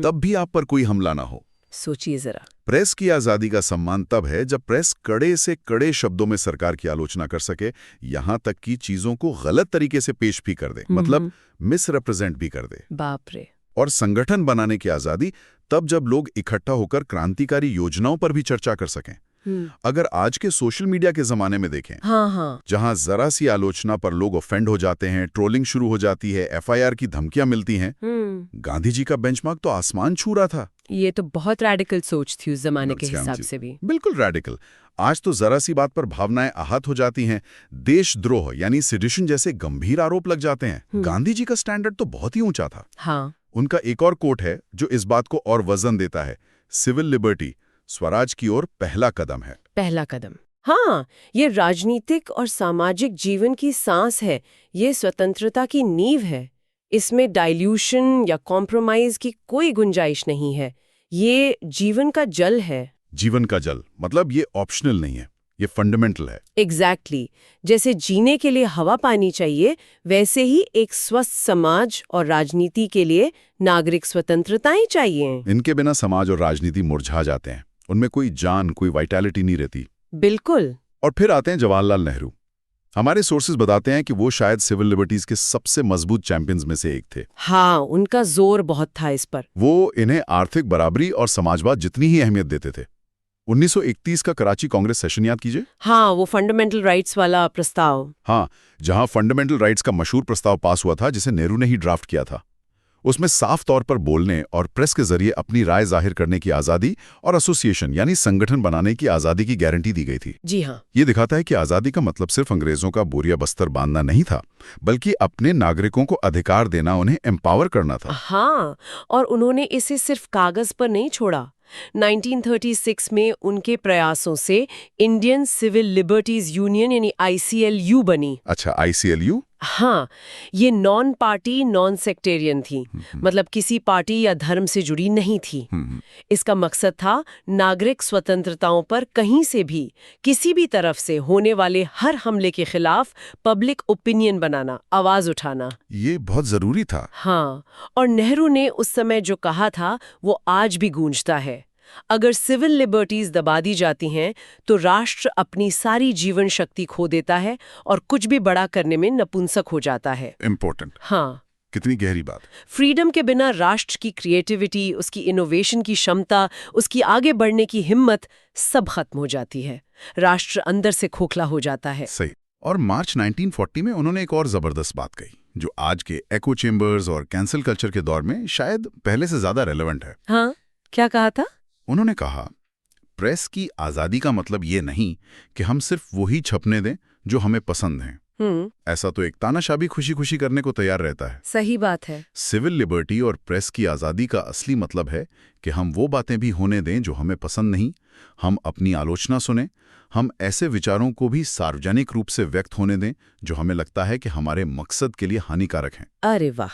तब भी आप पर कोई हमला ना हो। सोचिए जरा। प्रेस की आजादी का सम्मान तब है जब प्रेस कड़े से कड़े शब्दों में सरकार की आलोचना कर सके, यहां तक कि चीजों को गलत तरीके से पेश भी कर दे, मतलब मिसरिप्रेजेंट भी कर दे। बाप रे। और संगठन बनाने की आजादी तब जब लोग इकट्ठा होकर क्रांतिकारी योजनाओं पर भी चर्चा कर सकें। अगर आज के सोशल मीडिया के जमाने में देखें, जहां जरा सी आलोचना पर लोग ऑफेंड हो जाते हैं, ट्रोलिंग शुरू हो जाती है, एफआईआर की धमकियां मिलती हैं, गांधी जी का बेंचमार्क तो आसमान छू रहा था। ये तो बहुत रैडिकल सोच थी उस जमाने के हिसाब से भी। बिल्कुल रैडिकल। आज तो जरा सी बात पर भावनाएं आहत हो जाती हैं, देशद्रोह यानी सेडिशन जैसे गंभीर आरोप लग जाते हैं। गांधी जी का स्टैंडर्ड तो बहुत ही ऊंचा था। उनका एक और कोट है जो इस बात को और वजन देता है, सिविल लिबर्टी स्वराज की ओर पहला कदम है। पहला कदम। हाँ, ये राजनीतिक और सामाजिक जीवन की सांस है, ये स्वतंत्रता की नींव है। इसमें डाइल्यूशन या कॉम्प्रोमाइज की कोई गुंजाइश नहीं है। ये जीवन का जल है। जीवन का जल मतलब ये ऑप्शनल नहीं है, ये फंडामेंटल है। एग्जैक्टली। जैसे जीने के लिए हवा पानी चाहिए, वैसे ही एक स्वस्थ समाज और राजनीति के लिए नागरिक स्वतंत्रताएं चाहिए। इनके बिना समाज और राजनीति मुरझा जाते हैं, उनमें कोई जान, कोई वाइटैलिटी नहीं रहती। बिल्कुल। और फिर आते हैं जवाहरलाल नेहरू। हमारे सोर्सेज बताते हैं कि वो शायद सिविल लिबर्टीज के सबसे मजबूत चैंपियंस में से एक थे। हाँ, उनका जोर बहुत था इस पर। वो इन्हें आर्थिक बराबरी और समाजवाद जितनी ही अहमियत देते थे। 1931 का कराची कांग्रेस सेशन याद कीजिए। हाँ, वो फंडामेंटल राइट्स वाला प्रस्ताव। हाँ, जहां फंडामेंटल राइट्स का मशहूर प्रस्ताव पास हुआ था, जिसे नेहरू ने ही ड्राफ्ट किया था। उसमें साफ तौर पर बोलने और प्रेस के जरिए अपनी राय जाहिर करने की आज़ादी और एसोसिएशन यानी संगठन बनाने की आज़ादी की गारंटी दी गई थी। जी हाँ। ये दिखाता है कि आज़ादी का मतलब सिर्फ अंग्रेजों का बोरिया बस्तर बांधना नहीं था, बल्कि अपने नागरिकों को अधिकार देना, उन्हें एम्पावर करना था। हाँ, और उन्होंने इसे सिर्फ कागज पर नहीं छोड़ा। 1936 में उनके प्रयासों से इंडियन सिविल लिबर्टीज यूनियन यानी ICLU बनी। अच्छा, ICLU? हाँ, ये नॉन पार्टी नॉन सेक्टेरियन थी, मतलब किसी पार्टी या धर्म से जुड़ी नहीं थी। इसका मकसद था नागरिक स्वतंत्रताओं पर कहीं से भी, किसी भी तरफ से होने वाले हर हमले के खिलाफ पब्लिक ओपिनियन बनाना, आवाज उठाना। ये बहुत जरूरी था। हाँ, और नेहरू ने उस समय जो कहा था वो आज भी गूंजता है। अगर सिविल लिबर्टीज दबा दी जाती हैं तो राष्ट्र अपनी सारी जीवन शक्ति खो देता है और कुछ भी बड़ा करने में नपुंसक हो जाता है। इम्पोर्टेंट। हाँ, कितनी गहरी बात। फ्रीडम के बिना राष्ट्र की क्रिएटिविटी, उसकी इनोवेशन की क्षमता, उसकी आगे बढ़ने की हिम्मत सब खत्म हो जाती है। राष्ट्र अंदर से खोखला हो जाता है। सही। और मार्च 1940 में उन्होंने एक और जबरदस्त बात कही, जो आज के एको चेम्बर्स और कैंसल कल्चर के दौर में शायद पहले से ज्यादा रेलेवेंट है। हाँ, क्या कहा था? उन्होंने कहा, प्रेस की आजादी का मतलब ये नहीं कि हम सिर्फ वही छपने दें जो हमें पसंद हैं। ऐसा तो एक तानाशाह भी खुशी खुशी करने को तैयार रहता है। सही बात है। सिविल लिबर्टी और प्रेस की आजादी का असली मतलब है कि हम वो बातें भी होने दें जो हमें पसंद नहीं, हम अपनी आलोचना सुने, हम ऐसे विचारों को भी सार्वजनिक रूप से व्यक्त होने दें जो हमें लगता है कि हमारे मकसद के लिए हानिकारक हैं। अरे वाह,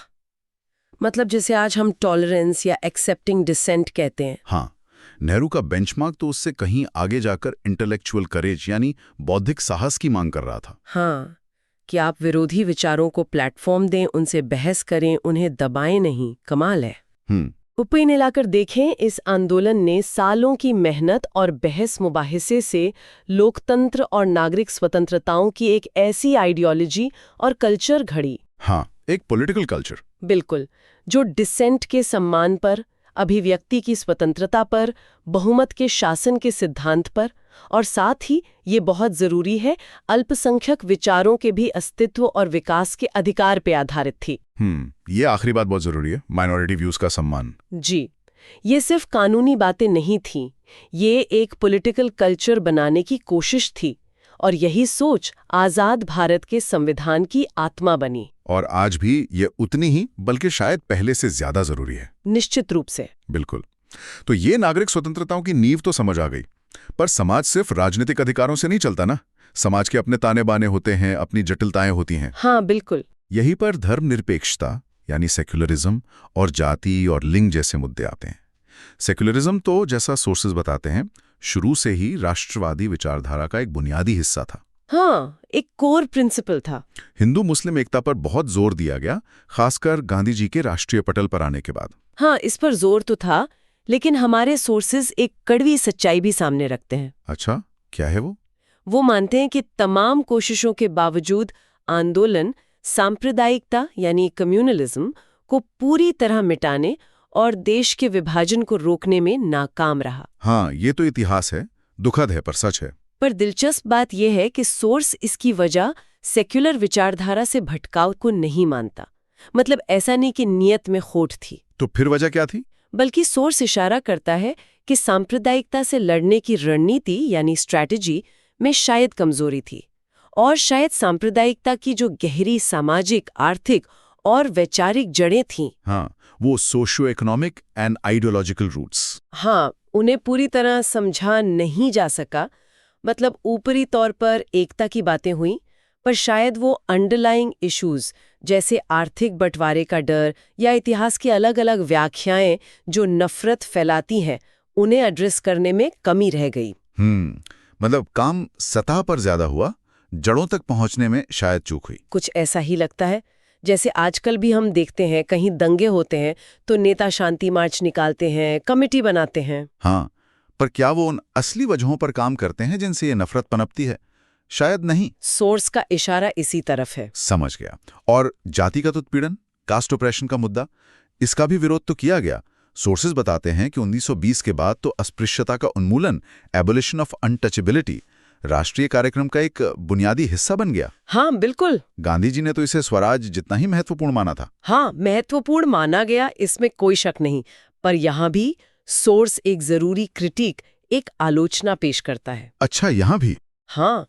मतलब जैसे आज हम टॉलरेंस या एक्सेप्टिंग डिसेंट कहते हैं। हाँ, नेहरू का बेंचमार्क तो उससे कहीं आगे जाकर इंटेलेक्चुअल करेज यानी बौद्धिक साहस की मांग कर रहा था। हाँ, कि आप विरोधी विचारों को प्लेटफॉर्म दें, उनसे बहस करें, उन्हें दबाएं नहीं। कमाल है। ऊपर मिलाकर देखें, इस आंदोलन ने सालों की मेहनत और बहस मुबाहिसे से लोकतंत्र और नागरिक स्वतंत्रताओं की एक ऐसी आइडियोलॉजी और कल्चर घड़ी। हाँ, एक पॉलिटिकल कल्चर। बिल्कुल, जो डिसेंट के सम्मान पर, अभिव्यक्ति की स्वतंत्रता पर, बहुमत के शासन के सिद्धांत पर, और साथ ही ये बहुत जरूरी है, अल्पसंख्यक विचारों के भी अस्तित्व और विकास के अधिकार पे आधारित थी। ये आखिरी बात बहुत जरूरी है, माइनॉरिटी व्यूज का सम्मान। जी, ये सिर्फ कानूनी बातें नहीं थीं, ये एक पॉलिटिकल कल्चर बनाने की कोशिश थी, और यही सोच आजाद भारत के संविधान की आत्मा बनी। और आज भी ये उतनी ही, बल्कि शायद पहले से ज्यादा जरूरी है। निश्चित रूप से। बिल्कुल। तो ये नागरिक स्वतंत्रताओं की नींव तो समझ आ गई, पर समाज सिर्फ राजनीतिक अधिकारों से नहीं चलता ना। समाज के अपने ताने बाने होते हैं, अपनी जटिलताएं होती हैं। हाँ, बिल्कुल। यहीं पर धर्मनिरपेक्षता यानी सेक्युलरिज्म और जाति और लिंग जैसे मुद्दे आते हैं। सेक्युलरिज्म तो, जैसा सोर्सेज बताते हैं, शुरू से ही राष्ट्रवादी विचारधारा का एक बुनियादी हिस्सा था। हाँ, एक कोर प्रिंसिपल था। हिंदू मुस्लिम एकता पर बहुत जोर दिया गया, खासकर गांधी जी के राष्ट्रीय पटल पर आने के बाद। हाँ, इस पर जोर तो था, लेकिन हमारे सोर्सेज एक कड़वी सच्चाई भी सामने रखते हैं। अच्छा, क्या है वो? वो मानते हैं कि तमाम कोशिशों के बावजूद आंदोलन सांप्रदायिकता यानी कम्युनलिज्म को पूरी तरह मिटाने और देश के विभाजन को रोकने में नाकाम रहा। हाँ, ये तो इतिहास है, दुखद है पर सच है। पर दिलचस्प बात यह है कि सोर्स इसकी वजह सेक्युलर विचारधारा से भटकाव को नहीं मानता। मतलब ऐसा नहीं कि नियत में खोट थी। तो फिर वजह क्या थी? बल्कि सोर्स इशारा करता है कि सांप्रदायिकता से लड़ने की रणनीति यानी स्ट्रैटेजी में शायद कमजोरी थी, और शायद सांप्रदायिकता की जो गहरी सामाजिक, आर्थिक और वैचारिक जड़ें थीं, हाँ, वो socio economic and ideological roots, हाँ, उन्हें पूरी तरह समझा नहीं जा सका। मतलब ऊपरी तौर पर एकता की बातें हुई, पर शायद वो अंडरलाइंग इश्यूज जैसे आर्थिक बंटवारे का डर या इतिहास की अलग अलग व्याख्याएं जो नफरत फैलाती हैं, उन्हें एड्रेस करने में कमी रह गई। मतलब काम सतह पर ज्यादा हुआ, जड़ों तक पहुंचने में शायद चूक हुई। कुछ ऐसा ही लगता है। जैसे आजकल भी हम देखते हैं, कहीं दंगे होते हैं तो नेता शांति मार्च निकालते हैं, कमेटी बनाते हैं। हाँ, पर क्या वो उन असली वजहों पर काम करते हैं जिनसे ये नफरत पनपती है? शायद नहीं। सोर्स का इशारा इसी तरफ है। समझ गया। और जातिगत उत्पीड़न, कास्ट ऑपरेशन का मुद्दा, इसका भी विरोध तो किया गया। सोर्सेज बताते हैं कि 1920 के बाद तो अस्पृश्यता का उन्मूलन, एबोलिशन ऑफ अनटचेबिलिटी, राष्ट्रीय कार्यक्रम का एक बुनियादी हिस्सा बन गया। हाँ, बिल्कुल। गांधी जी ने तो इसे स्वराज जितना ही महत्वपूर्ण माना था। हाँ, महत्वपूर्ण माना गया, इसमें कोई शक नहीं। पर यहाँ भी सोर्स एक जरूरी क्रिटिक, एक आलोचना पेश करता है। अच्छा, यहाँ भी? हाँ,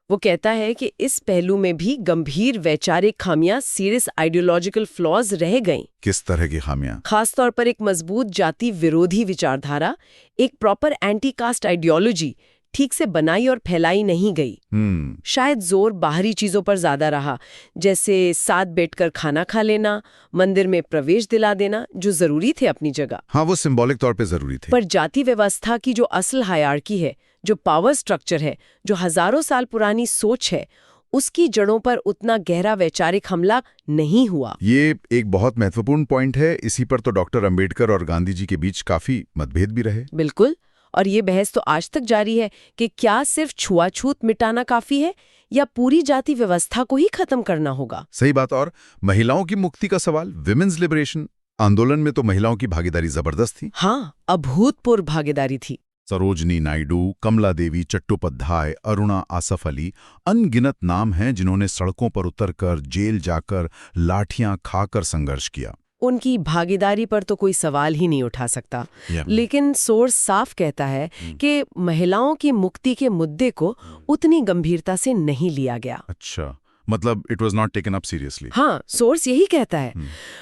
वो कहता है कि इस पहलू में भी गंभीर वैचारिक खामियां, सीरियस आइडियोलॉजिकल फ्लॉज रह गईं। किस तरह की खामियां? खासतौर पर एक मजबूत जाति विरोधी विचारधारा, एक प्रॉपर एंटी कास्ट आइडियोलॉजी ठीक से बनाई और फैलाई नहीं गई। शायद जोर बाहरी चीजों पर ज्यादा रहा, जैसे साथ बैठकर खाना खा लेना, मंदिर में प्रवेश दिला देना, जो जरूरी थे अपनी जगह। हाँ, वो सिंबॉलिक तौर पे जरूरी थे। पर जाति व्यवस्था की जो असल हायरार्की है, जो पावर स्ट्रक्चर है, जो हजारों साल पुरानी सोच है, उसकी जड़ों पर उतना गहरा वैचारिक हमला नहीं हुआ। ये एक बहुत महत्वपूर्ण पॉइंट है। इसी पर तो डॉक्टर अंबेडकर और गांधी जी के बीच काफी मतभेद भी रहे। बिल्कुल, और ये बहस तो आज तक जारी है कि क्या सिर्फ छुआछूत मिटाना काफी है या पूरी जाति व्यवस्था को ही खत्म करना होगा। सही बात। और महिलाओं की मुक्ति का सवाल, विमेन्स लिबरेशन आंदोलन में तो महिलाओं की भागीदारी जबरदस्त थी। हाँ, अभूतपूर्व भागीदारी थी। सरोजनी नायडू, कमला देवी, चट्टोपाध्याय, अरुणा आसफ अली, अनगिनत नाम हैं जिन्होंने सड़कों पर उतरकर, जेल जाकर, लाठियां खाकर संघर्ष किया। उनकी भागीदारी पर तो कोई सवाल ही नहीं उठा सकता। लेकिन सोर्स साफ कहता है कि महिलाओं की मुक्ति के मुद्दे को उतनी गंभीरता से नहीं लिया गया। अच्छा, मतलब it was not taken up seriously. हाँ, सोर्स यही कहता है।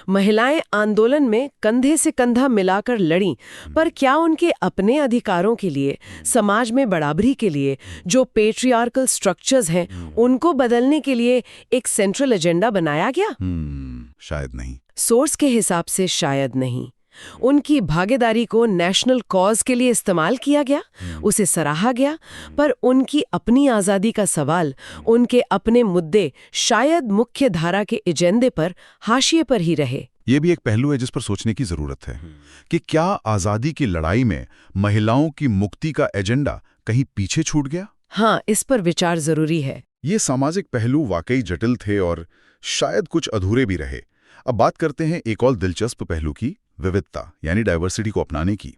महिलाएं आंदोलन में कंधे से कंधा मिलाकर लड़ीं, पर क्या उनके अपने अधिकारों के लिए, समाज में बराबरी के लिए, जो पेट्रियार्कल स्ट्रक्चर्स हैं, उनको बदलने के लिए एक सेंट्रल एजेंडा बनाया गया? शायद नहीं। सोर्स के हिसाब से शायद नहीं। उनकी भागीदारी को नेशनल कॉज के लिए इस्तेमाल किया गया, उसे सराहा गया, पर उनकी अपनी आज़ादी का सवाल, उनके अपने मुद्दे शायद मुख्य धारा के एजेंडे पर, हाशिए पर ही रहे। ये भी एक पहलू है जिस पर सोचने की जरूरत है कि क्या आज़ादी की लड़ाई में महिलाओं की मुक्ति का एजेंडा कहीं पीछे छूट गया? हाँ, इस पर विचार जरूरी है। ये सामाजिक पहलू वाकई जटिल थे और शायद कुछ अधूरे भी रहे। अब बात करते हैं एक और दिलचस्प पहलू की, विविधता यानी डाइवर्सिटी को अपनाने की।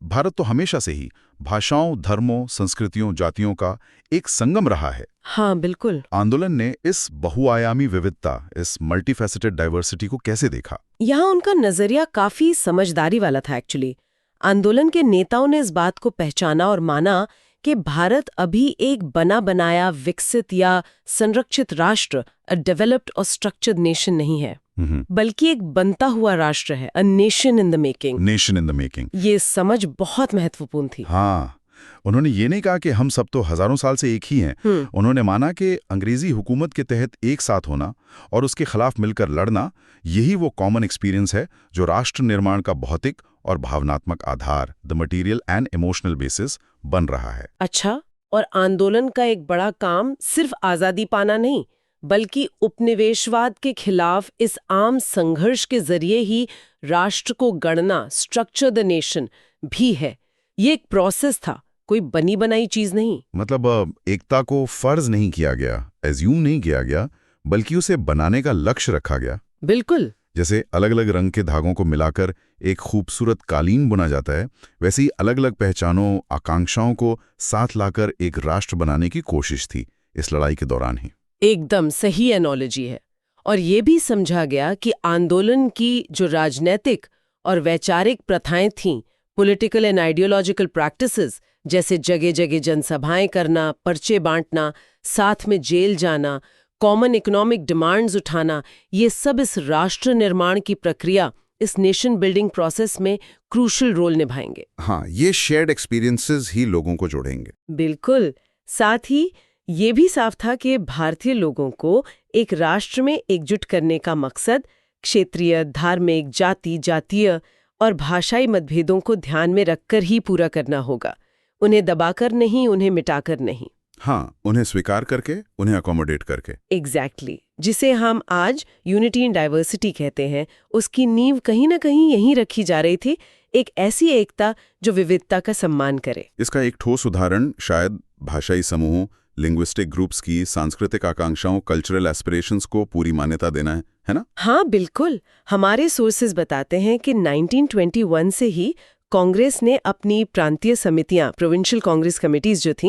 भारत तो हमेशा से ही भाषाओं, धर्मों, संस्कृतियों, जातियों का एक संगम रहा है। हाँ, बिल्कुल। आंदोलन ने इस बहुआयामी विविधता, इस मल्टीफेसेटेड डाइवर्सिटी को कैसे देखा? यहाँ उनका नजरिया काफी समझदारी वाला था एक्चुअली। आंदोलन के नेताओं ने इस बात को पहचाना और माना कि भारत अभी एक बना बनाया, विकसित या संरक्षित राष्ट्र, अ डेवलप्ड और स्ट्रक्चर्ड नेशन नहीं है, बल्कि एक बनता हुआ राष्ट्र है, a nation in the making. Nation in the making. ये समझ बहुत महत्वपूर्ण थी। हाँ, उन्होंने ये नहीं कहा कि हम सब तो हजारों साल से एक ही हैं। उन्होंने माना कि अंग्रेजी हुकूमत के तहत एक साथ होना और उसके खिलाफ मिलकर लड़ना, यही वो कॉमन एक्सपीरियंस है जो राष्ट्र निर्माण का भौतिक और भावनात्मक आधार, the material and emotional basis बन रहा है। अच्छा, और आंदोलन का एक बड़ा काम सिर्फ आजादी पाना नहीं, बल्कि उपनिवेशवाद के खिलाफ इस आम संघर्ष के जरिए ही राष्ट्र को गढ़ना, स्ट्रक्चर द नेशन भी है। ये एक प्रोसेस था, कोई बनी बनाई चीज नहीं। मतलब एकता को फर्ज नहीं किया गया, एज्यूम नहीं किया गया, बल्कि उसे बनाने का लक्ष्य रखा गया। बिल्कुल। जैसे अलग अलग रंग के धागों को मिलाकर एक खूबसूरत कालीन बुना जाता है, वैसे ही अलग अलग पहचानों, आकांक्षाओं को साथ लाकर एक राष्ट्र बनाने की कोशिश थी इस लड़ाई के दौरान ही। एकदम सही एनोलॉजी है। और ये भी समझा गया कि आंदोलन की जो राजनैतिक और वैचारिक प्रथाएं थीं, पॉलिटिकल एंड आइडियोलॉजिकल प्रैक्टिसेस, जैसे जगह जगह जनसभाएं करना, पर्चे बांटना, साथ में जेल जाना, कॉमन इकोनॉमिक डिमांड्स उठाना, ये सब इस राष्ट्र निर्माण की प्रक्रिया, इस नेशन बिल्डिंग प्रोसेस में क्रूशल रोल निभाएंगे। हाँ, ये शेयर्ड एक्सपीरियंसेस ही लोगों को जोड़ेंगे। बिल्कुल। साथ ही ये भी साफ था कि भारतीय लोगों को एक राष्ट्र में एकजुट करने का मकसद क्षेत्रीय, धार्मिक, जातीय और भाषाई मतभेदों को ध्यान में रखकर ही पूरा करना होगा। उन्हें दबाकर नहीं, उन्हें मिटाकर नहीं। हाँ, उन्हें स्वीकार करके, उन्हें अकोमोडेट करके। एग्जैक्टली। जिसे हम आज यूनिटी इन डाइवर्सिटी कहते हैं, उसकी नींव कहीं ना कहीं यहीं रखी जा रही थी, एक ऐसी एकता जो विविधता का सम्मान करे। इसका एक ठोस उदाहरण शायद भाषाई समूहों, लिंग्विस्टिक ग्रुप्स की सांस्कृतिक आकांक्षाओं, कल्चरल एस्पिरेशंस को पूरी मान्यता देना है ना? हाँ, बिल्कुल। हमारे सोर्सेज बताते हैं कि 1921 से ही कांग्रेस ने अपनी प्रांतीय समितियां, प्रोविंशियल कांग्रेस कमेटीज जो थी,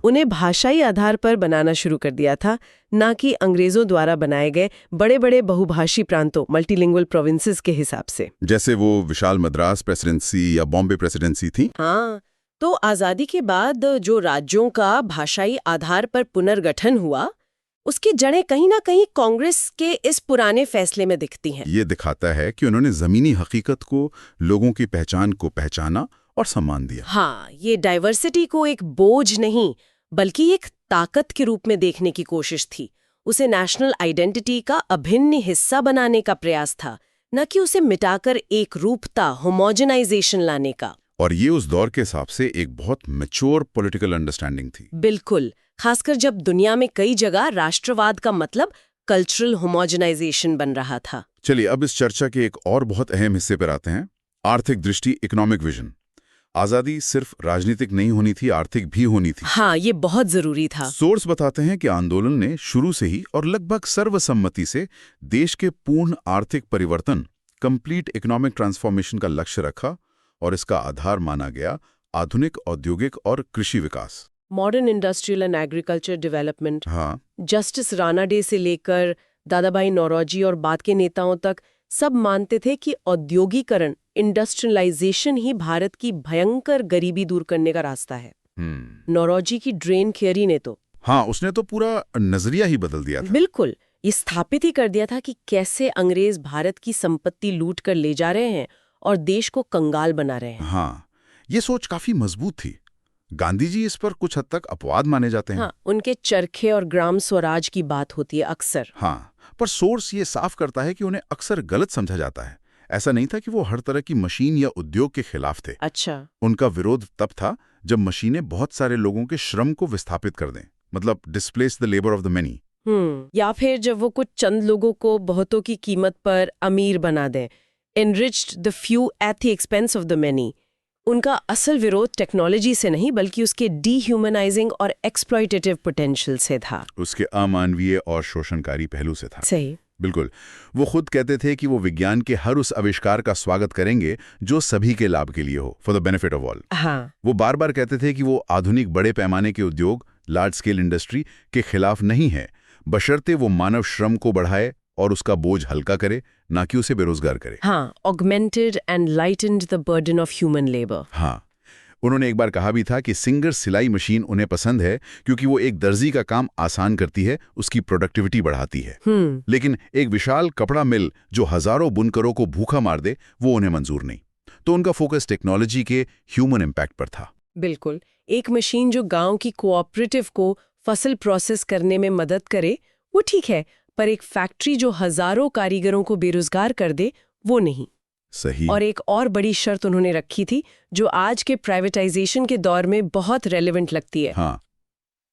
उन्हें भाषाई आधार पर बनाना शुरू कर दिया था, ना कि अंग्रेजों द्वारा बनाए गए बड़े बड़े बहुभाषी प्रांतों, मल्टीलिंगुअल प्रोविंसेस के हिसाब से। जैसे वो विशाल मद्रास प्रेसिडेंसी या बॉम्बे प्रेसिडेंसी थी। हाँ, तो आजादी के बाद जो राज्यों का भाषाई आधार पर पुनर्गठन हुआ, उसकी जड़ें कहीं ना कहीं कांग्रेस के इस पुराने फैसले में दिखती हैं। ये दिखाता है कि उन्होंने जमीनी हकीकत को, लोगों की पहचान को पहचाना और सम्मान दिया। हाँ, ये डाइवर्सिटी को एक बोझ नहीं, बल्कि एक ताकत के रूप में देखने की कोशिश थी। उसे नेशनल आइडेंटिटी का अभिन्न हिस्सा बनाने का प्रयास था, न कि उसे मिटाकर एक रूपता, होमोजेनाइजेशन लाने का। और ये उस दौर के हिसाब से एक बहुत मैच्योर पॉलिटिकल अंडरस्टैंडिंग थी। बिल्कुल, खासकर जब दुनिया में कई जगह राष्ट्रवाद का मतलब कल्चरल होमोजेनाइजेशन बन रहा था। चलिए अब इस चर्चा के एक और बहुत अहम हिस्से पर आते हैं, आर्थिक दृष्टि, इकोनॉमिक विजन। आजादी सिर्फ राजनीतिक नहीं होनी थी, आर्थिक भी होनी थी। हाँ, ये बहुत जरूरी था। सोर्स बताते हैं कि आंदोलन ने शुरू से ही और लगभग सर्वसम्मति से देश के पूर्ण आर्थिक परिवर्तन, कंप्लीट इकोनॉमिक ट्रांसफॉर्मेशन का लक्ष्य रखा और इसका आधार माना गया आधुनिक औद्योगिक और कृषि विकास, modern industrial and agriculture development. हाँ, जस्टिस राणा डे से लेकर दादाभाई नौरोजी और बाद के नेताओं तक सब मानते थे कि औद्योगिकरण, इंडस्ट्रियलाइजेशन ही भारत की भयंकर गरीबी दूर करने का रास्ता है। नौरोजी की ड्रेन थियरी ने तो हाँ, उसने तो पूरा नजरिया ही बदल दिया था। बिल्कुल ये स्थापित ही कर दिया था कि कैसे अंग्रेज भारत की संपत्ति लूट कर ले जा रहे हैं और देश को कंगाल बना रहे हैं। हाँ, ये सोच काफी मजबूत थी। गांधी जी इस पर कुछ हद तक अपवाद माने जाते हैं। हाँ, उनके चरखे और ग्राम स्वराज की बात होती है अक्सर। हाँ, पर सोर्स ये साफ करता है कि उन्हें अक्सर गलत समझा जाता है। ऐसा नहीं था कि वो हर तरह की मशीन या उद्योग के खिलाफ थे। अच्छा। उनका विरोध तब था जब मशीनें बहुत सारे लोगों के श्रम को विस्थापित कर दें, मतलब displace the labour of the many. या फिर जब वो कुछ चंद लोगों को बहुतों की कीमत पर अमीर बना दें, enriched the few at the expense of the many। उनका असल विरोध टेक्नोलॉजी से नहीं बल्कि उसके डीह्यूमनाइजिंग और एक्सप्लॉइटेटिव पोटेंशियल से था, उसके अमानवीय और शोषणकारी पहलू से था। सही। बिल्कुल, वो खुद कहते थे कि वो विज्ञान के हर उस आविष्कार का स्वागत करेंगे जो सभी के लाभ के लिए हो, for the benefit of all. हाँ, वो बार बार कहते थे कि वो आधुनिक बड़े पैमाने के उद्योग, लार्ज स्केल इंडस्ट्री के खिलाफ नहीं है, बशर्ते वो मानव श्रम को बढ़ाए और उसका बोझ हल्का करे, ना कि उसे बेरोजगार करे। हाँ, augmented and lightened the burden of human labor। हाँ, उन्होंने एक बार कहा भी था कि सिंगर सिलाई मशीन उन्हें पसंद है क्योंकि वो एक दर्जी का काम आसान करती है, उसकी प्रोडक्टिविटी बढ़ाती है। लेकिन एक विशाल कपड़ा मिल जो हजारों बुनकरों को भूखा मार दे, वो उन्हें मंजूर नहीं। तो उनका फोकस टेक्नोलॉजी के ह्यूमन इम्पैक्ट पर था। बिल्कुल, एक मशीन जो गांव की कोऑपरेटिव को फसल प्रोसेस करने में मदद करे, वो ठीक है, पर एक फैक्ट्री जो हजारों कारीगरों को बेरोजगार कर दे, वो नहीं। सही। और एक और बड़ी शर्त उन्होंने रखी थी जो आज के प्राइवेटाइजेशन के दौर में बहुत रेलेवेंट लगती है। हाँ,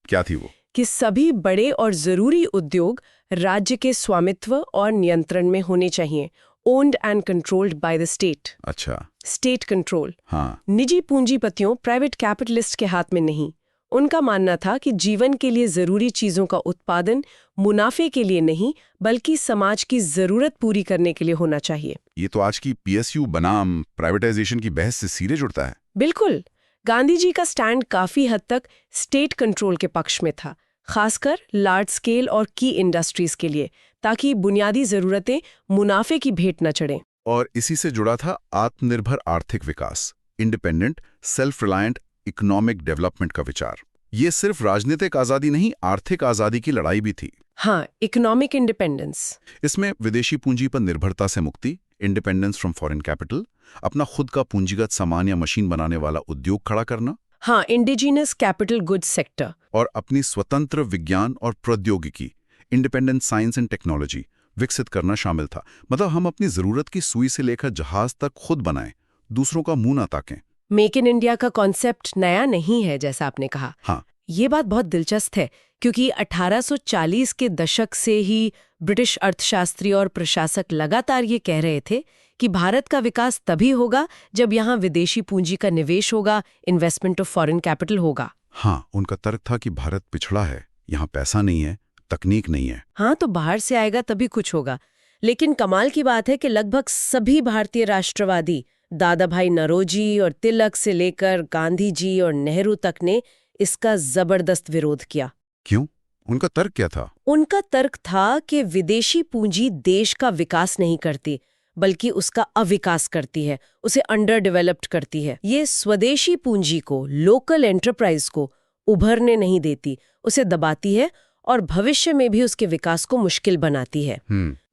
क्या थी वो? कि सभी बड़े और जरूरी उद्योग राज्य के स्वामित्व और नियंत्रण में होने चाहिए, owned and controlled by the state. अच्छा, स्टेट कंट्रोल। हाँ, निजी पूंजीपतियों, प्राइवेट कैपिटलिस्ट के हाथ में नहीं। उनका मानना था कि जीवन के लिए जरूरी चीजों का उत्पादन मुनाफे के लिए नहीं बल्कि समाज की जरूरत पूरी करने के लिए होना चाहिए। ये तो आज की पीएसयू बनाम प्राइवेटाइजेशन की बहस से सीधे जुड़ता है। बिल्कुल, गांधी जी का स्टैंड काफी हद तक स्टेट कंट्रोल के पक्ष में था, खासकर लार्ज स्केल और की इंडस्ट्रीज के लिए, ताकि बुनियादी जरूरतें मुनाफे की भेंट न चढ़ें। और इसी से जुड़ा था आत्मनिर्भर आर्थिक विकास, independent self reliant economic development का विचार। ये सिर्फ राजनीतिक आजादी नहीं, आर्थिक आजादी की लड़ाई भी थी। हाँ, इकोनॉमिक इंडिपेंडेंस। इसमें विदेशी पूंजी पर निर्भरता से मुक्ति, इंडिपेंडेंस फ्रॉम फॉरेन कैपिटल, अपना खुद का पूंजीगत सामान या मशीन बनाने वाला उद्योग खड़ा करना। हाँ, इंडिजिनस कैपिटल गुड्स सेक्टर। और अपनी स्वतंत्र विज्ञान और प्रौद्योगिकी, इंडिपेंडेंट साइंस एंड टेक्नोलॉजी विकसित करना शामिल था। मतलब हम अपनी जरूरत की सुई से लेकर जहाज तक खुद बनाएं, दूसरों का मुंह ना ताकें। मेक इन इंडिया का कॉन्सेप्ट नया नहीं है, जैसा आपने कहा। हाँ, ये बात बहुत दिलचस्प है क्योंकि 1840 के दशक से ही ब्रिटिश अर्थशास्त्री और प्रशासक लगातार ये कह रहे थे कि भारत का विकास तभी होगा जब यहाँ विदेशी पूंजी का निवेश होगा, इन्वेस्टमेंट ऑफ फॉरेन कैपिटल होगा। हाँ, उनका तर्क था कि भारत पिछड़ा है, यहाँ पैसा नहीं है, तकनीक नहीं है। हाँ, तो बाहर से आएगा तभी कुछ होगा। लेकिन कमाल की बात है कि लगभग सभी भारतीय राष्ट्रवादी, दादाभाई नौरोजी और तिलक से लेकर गांधी जी और नेहरू तक ने इसका जबरदस्त विरोध किया। क्यों? उनका तर्क क्या था? उनका तर्क था कि विदेशी पूंजी देश का विकास नहीं करती बल्कि उसका अविकास करती है, उसे अंडर डेवलप्ड करती है। ये स्वदेशी पूंजी को, लोकल एंटरप्राइज को उभरने नहीं देती, उसे दबाती है और भविष्य में भी उसके विकास को मुश्किल बनाती है।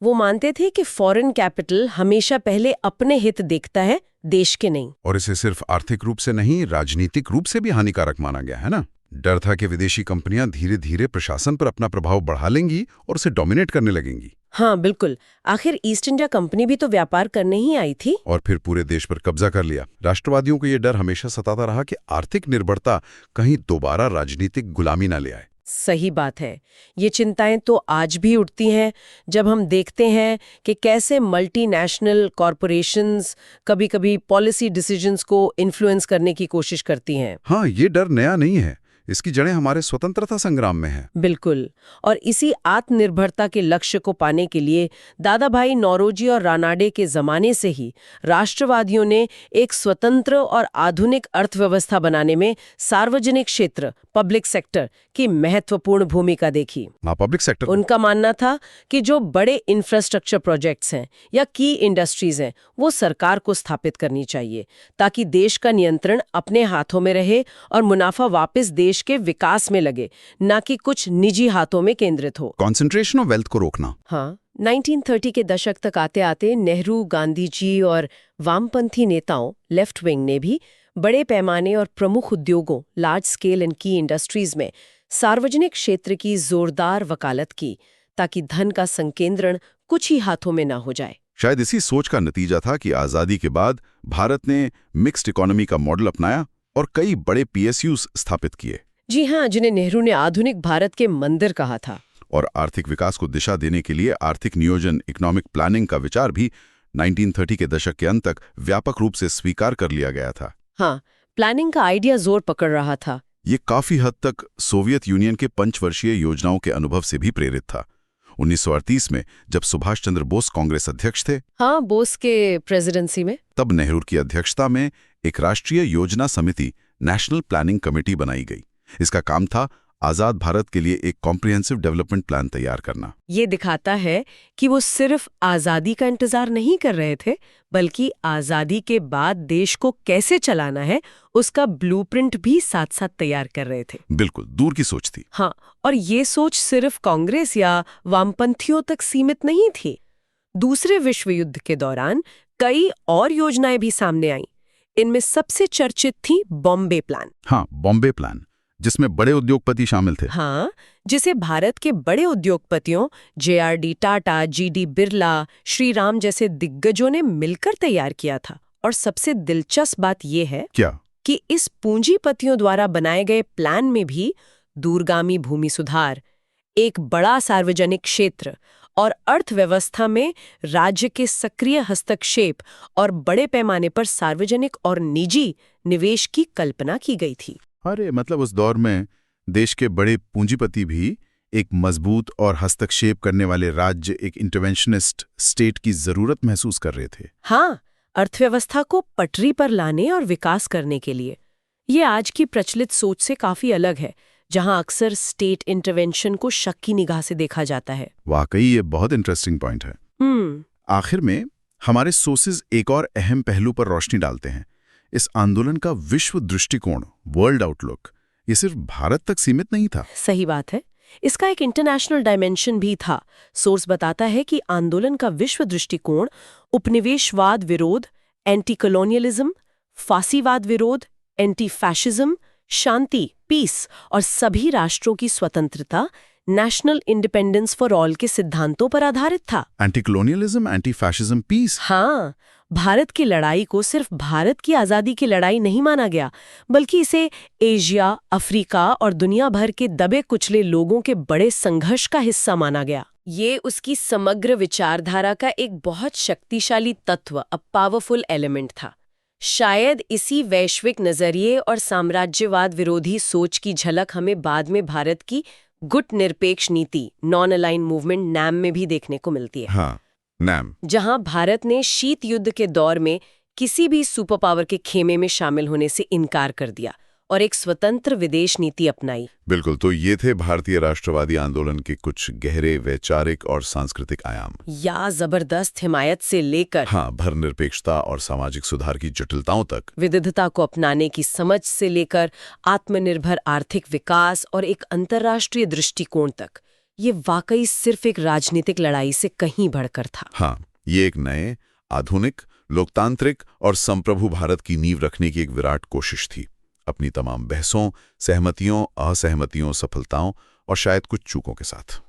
वो मानते थे कि फॉरेन कैपिटल हमेशा पहले अपने हित देखता है, देश के नहीं। और इसे सिर्फ आर्थिक रूप से नहीं, राजनीतिक रूप से भी हानिकारक माना गया है ना। डर था कि विदेशी कंपनियां धीरे धीरे प्रशासन पर अपना प्रभाव बढ़ा लेंगी और उसे डोमिनेट करने लगेंगी। हाँ बिल्कुल। आखिर ईस्ट इंडिया कंपनी भी तो व्यापार करने ही आई थी। और फिर पूरे देश पर कब्जा कर लिया। राष्ट्रवादियों को ये डर हमेशा सताता रहा कि आर्थिक निर्भरता कहीं दोबारा राजनीतिक गुलामी न ले आए। सही बात है। ये चिंताएं तो आज भी उठती हैं जब हम देखते हैं कि कैसे मल्टीनेशनल कॉरपोरेशंस कभी-कभी पॉलिसी डिसीजंस को इन्फ्लुएंस करने की कोशिश करती हैं। हाँ, ये डर नया नहीं है। इसकी जड़ें हमारे स्वतंत्रता संग्राम में हैं। बिल्कुल। और इसी आत्मनिर्भरता के लक्ष्य को पाने के लिए दादा भाई नौरोजी और रानाडे के जमाने से ही राष्ट्रवादियों ने एक स्वतंत्र और आधुनिक अर्थव्यवस्था बनाने में सार्वजनिक क्षेत्र पब्लिक सेक्टर की महत्वपूर्ण भूमिका देखी। पब्लिक सेक्टर उनका मानना था कि जो बड़े इंफ्रास्ट्रक्चर प्रोजेक्ट्स हैं या की इंडस्ट्रीज हैं वो सरकार को स्थापित करनी चाहिए ताकि देश का नियंत्रण अपने हाथों में रहे और मुनाफा वापस देश के विकास में लगे, ना कि कुछ निजी हाथों में केंद्रित हो। कॉन्सेंट्रेशन ऑफ वेल्थ को रोकना। हाँ, 1930 के दशक तक आते आते नेहरू, गांधी जी और वामपंथी नेताओं लेफ्ट विंग ने भी बड़े पैमाने और प्रमुख उद्योगों लार्ज स्केल एंड की इंडस्ट्रीज में सार्वजनिक क्षेत्र की जोरदार वकालत की ताकि धन का संकेंद्रण कुछ ही हाथों में ना हो जाए। शायद इसी सोच का नतीजा था कि आजादी के बाद भारत ने मिक्स्ड इकोनॉमी का मॉडल अपनाया और कई बड़े PSUs स्थापित किए। जी हाँ, जिन्हें नेहरू ने आधुनिक भारत के मंदिर कहा था। और आर्थिक विकास को दिशा देने के लिए आर्थिक नियोजन इकोनॉमिक प्लानिंग का विचार भी 1930 के दशक के अंत तक व्यापक रूप से स्वीकार कर लिया गया था। हाँ, प्लानिंग का आइडिया जोर पकड़ रहा था। ये काफी हद तक सोवियत यूनियन के पंचवर्षीय योजनाओं के अनुभव से भी प्रेरित था। 1938 में जब सुभाष चंद्र बोस कांग्रेस अध्यक्ष थे, हाँ, बोस के प्रेसिडेंसी में, तब नेहरू की अध्यक्षता में एक राष्ट्रीय योजना समिति नेशनल प्लानिंग कमेटी बनाई गई। इसका काम था आजाद भारत के लिए एक कॉम्प्रिहेंसिव डेवलपमेंट प्लान तैयार करना। ये दिखाता है कि वो सिर्फ आजादी का इंतजार नहीं कर रहे थे, बल्कि आजादी के बाद देश को कैसे चलाना है उसका ब्लूप्रिंट भी साथ साथ तैयार कर रहे थे। बिल्कुल दूर की सोच थी। हाँ, और ये सोच सिर्फ कांग्रेस या वामपंथियों तक सीमित नहीं थी। दूसरे विश्व युद्ध के दौरान कई और योजनाएं भी सामने आईं। इनमें सबसे चर्चित थी बॉम्बे प्लान। हाँ, बॉम्बे प्लान, जिसमें बड़े उद्योगपति शामिल थे। हाँ, जिसे भारत के बड़े उद्योगपतियों JRD टाटा, GD बिरला, श्रीराम जैसे दिग्गजों ने मिलकर तैयार किया था। और सबसे दिलचस्प बात यह है क्या कि इस पूंजीपतियों द्वारा बनाए गए प्लान में भी दूरगामी भूमि सुधार, एक बड़ा सार्वजनिक क्षेत्र और अर्थव्यवस्था में राज्य के सक्रिय हस्तक्षेप और बड़े पैमाने पर सार्वजनिक और निजी निवेश की कल्पना की गई थी। अरे मतलब उस दौर में देश के बड़े पूंजीपति भी एक मजबूत और हस्तक्षेप करने वाले राज्य, एक इंटरवेंशनिस्ट स्टेट की जरूरत महसूस कर रहे थे। हाँ, अर्थव्यवस्था को पटरी पर लाने और विकास करने के लिए। ये आज की प्रचलित सोच से काफी अलग है, जहां अक्सर स्टेट इंटरवेंशन को शक की निगाह से देखा जाता है। वाकई ये बहुत इंटरेस्टिंग पॉइंट है। आखिर में हमारे सोर्सेज एक और अहम पहलू पर रोशनी डालते हैं। इस आंदोलन का विश्व दृष्टिकोण, वर्ल्ड आउटलुक, ये सिर्फ भारत तक सीमित नहीं था। सही बात है, इसका एक इंटरनेशनल डायमेंशन भी था। सोर्स बताता है कि आंदोलन का विश्व दृष्टिकोण उपनिवेशवाद विरोध, एंटी कॉलोनियलिज्म, फासीवाद विरोध, एंटी फैशिज्म, शांति, पीस और सभी राष्ट्रों की स्वतंत्रता, नेशनल इंडिपेंडेंस फॉर ऑल के सिद्धांतों पर आधारित था। Anti colonialism, anti fascism, peace. हाँ, भारत की लड़ाई को सिर्फ भारत की आजादी की लड़ाई नहीं माना गया, बल्कि इसे एशिया, अफ्रीका और दुनिया भर के दबे कुचले लोगों के बड़े संघर्ष का हिस्सा माना गया। ये उसकी समग्र विचारधारा का एक बहुत शक्तिशाली तत्व, अ पावरफुल एलिमेंट था। शायद इसी वैश्विक नजरिए और साम्राज्यवाद विरोधी सोच की झलक हमें बाद में भारत की गुट निरपेक्ष नीति, नॉन अलाइन मूवमेंट, नैम में भी देखने को मिलती है। हाँ, नैम, जहां भारत ने शीत युद्ध के दौर में किसी भी सुपर पावर के खेमे में शामिल होने से इनकार कर दिया और एक स्वतंत्र विदेश नीति अपनाई। बिल्कुल। तो ये थे भारतीय राष्ट्रवादी आंदोलन के कुछ गहरे वैचारिक और सांस्कृतिक आयाम। या जबरदस्त हिमायत से लेकर धर्मनिरपेक्षता और सामाजिक सुधार की जटिलताओं तक, विविधता को अपनाने की समझ से लेकर आत्मनिर्भर आर्थिक विकास और एक अंतर्राष्ट्रीय दृष्टिकोण तक, ये वाकई सिर्फ एक राजनीतिक लड़ाई से कहीं बढ़कर था। हाँ, ये एक नए, आधुनिक, लोकतांत्रिक और संप्रभु भारत की नींव रखने की एक विराट कोशिश थी। अपनी तमाम बहसों, सहमतियों, असहमतियों, सफलताओं और शायद कुछ चूकों के साथ।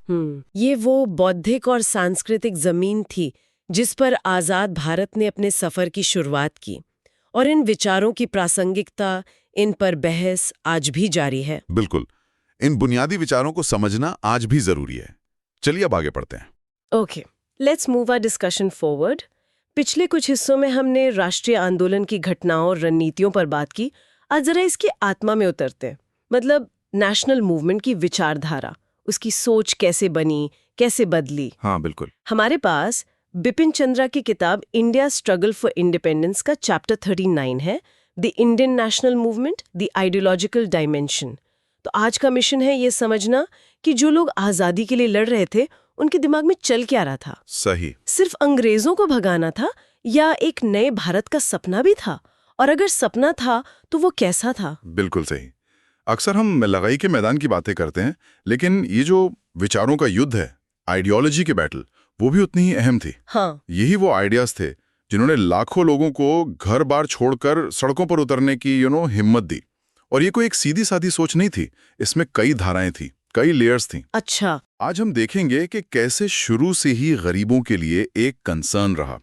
ये वो बौद्धिक और सांस्कृतिक जमीन थी जिस पर आजाद भारत ने अपने सफर की शुरुआत की, और इन विचारों की प्रासंगिकता, इन पर बहस आज भी जारी है। बिल्कुल, इन बुनियादी विचारों को समझना आज भी जरूरी है। चलिए अब आगे बढ़ते हैं। Okay, let's move our discussion forward. पिछले कुछ हिस्सों में हमने राष्ट्रीय आंदोलन की घटनाओं और रणनीतियों पर बात की। आज जरा इसकी आत्मा में उतरते हैं, मतलब नेशनल मूवमेंट की विचारधारा, उसकी सोच कैसे बनी, कैसे बदली। हाँ बिल्कुल। हमारे पास बिपिन चंद्रा की किताब इंडिया स्ट्रगल फॉर इंडिपेंडेंस का चैप्टर 39 है, the Indian national movement, the ideological dimension. तो आज का मिशन है ये समझना कि जो लोग आजादी के लिए लड़ रहे थे उनके दिमाग में चल क्या रहा था। सही। सिर्फ अंग्रेजों को भगाना था या एक नए भारत का सपना भी था, और अगर सपना था तो वो कैसा था? बिल्कुल सही। अक्सर हम लगाई के मैदान की बातें करते हैं, लेकिन ये जो विचारों का युद्ध है, आइडियोलॉजी की बैटल, वो भी उतनी ही अहम थी। हाँ, यही वो आइडियाज थे जिन्होंने लाखों लोगों को घर बार छोड़कर सड़कों पर उतरने की हिम्मत दी। और ये कोई एक सीधी सादी सोच नहीं थी, इसमें कई धाराएं थी, कई लेयर्स थी। अच्छा। आज हम देखेंगे कि कैसे शुरू से ही गरीबों के लिए एक कंसर्न रहा,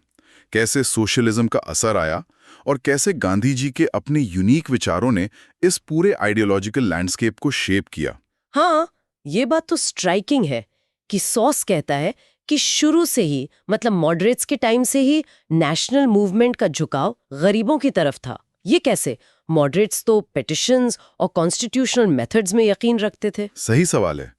कैसे सोशलिज्म का असर आया और कैसे गांधी जी के अपने यूनिक विचारों ने इस पूरे आइडियोलॉजिकल लैंडस्केप को शेप किया। हाँ, ये बात तो स्ट्राइकिंग है कि सॉस कहता है कि शुरू से ही, मतलब मॉडरेट्स के टाइम से ही नेशनल मूवमेंट का झुकाव गरीबों की तरफ था। ये कैसे? मॉडरेट्स तो पिटिशंस और कॉन्स्टिट्यूशनल मेथड्स में यकीन रखते थे। सही सवाल है।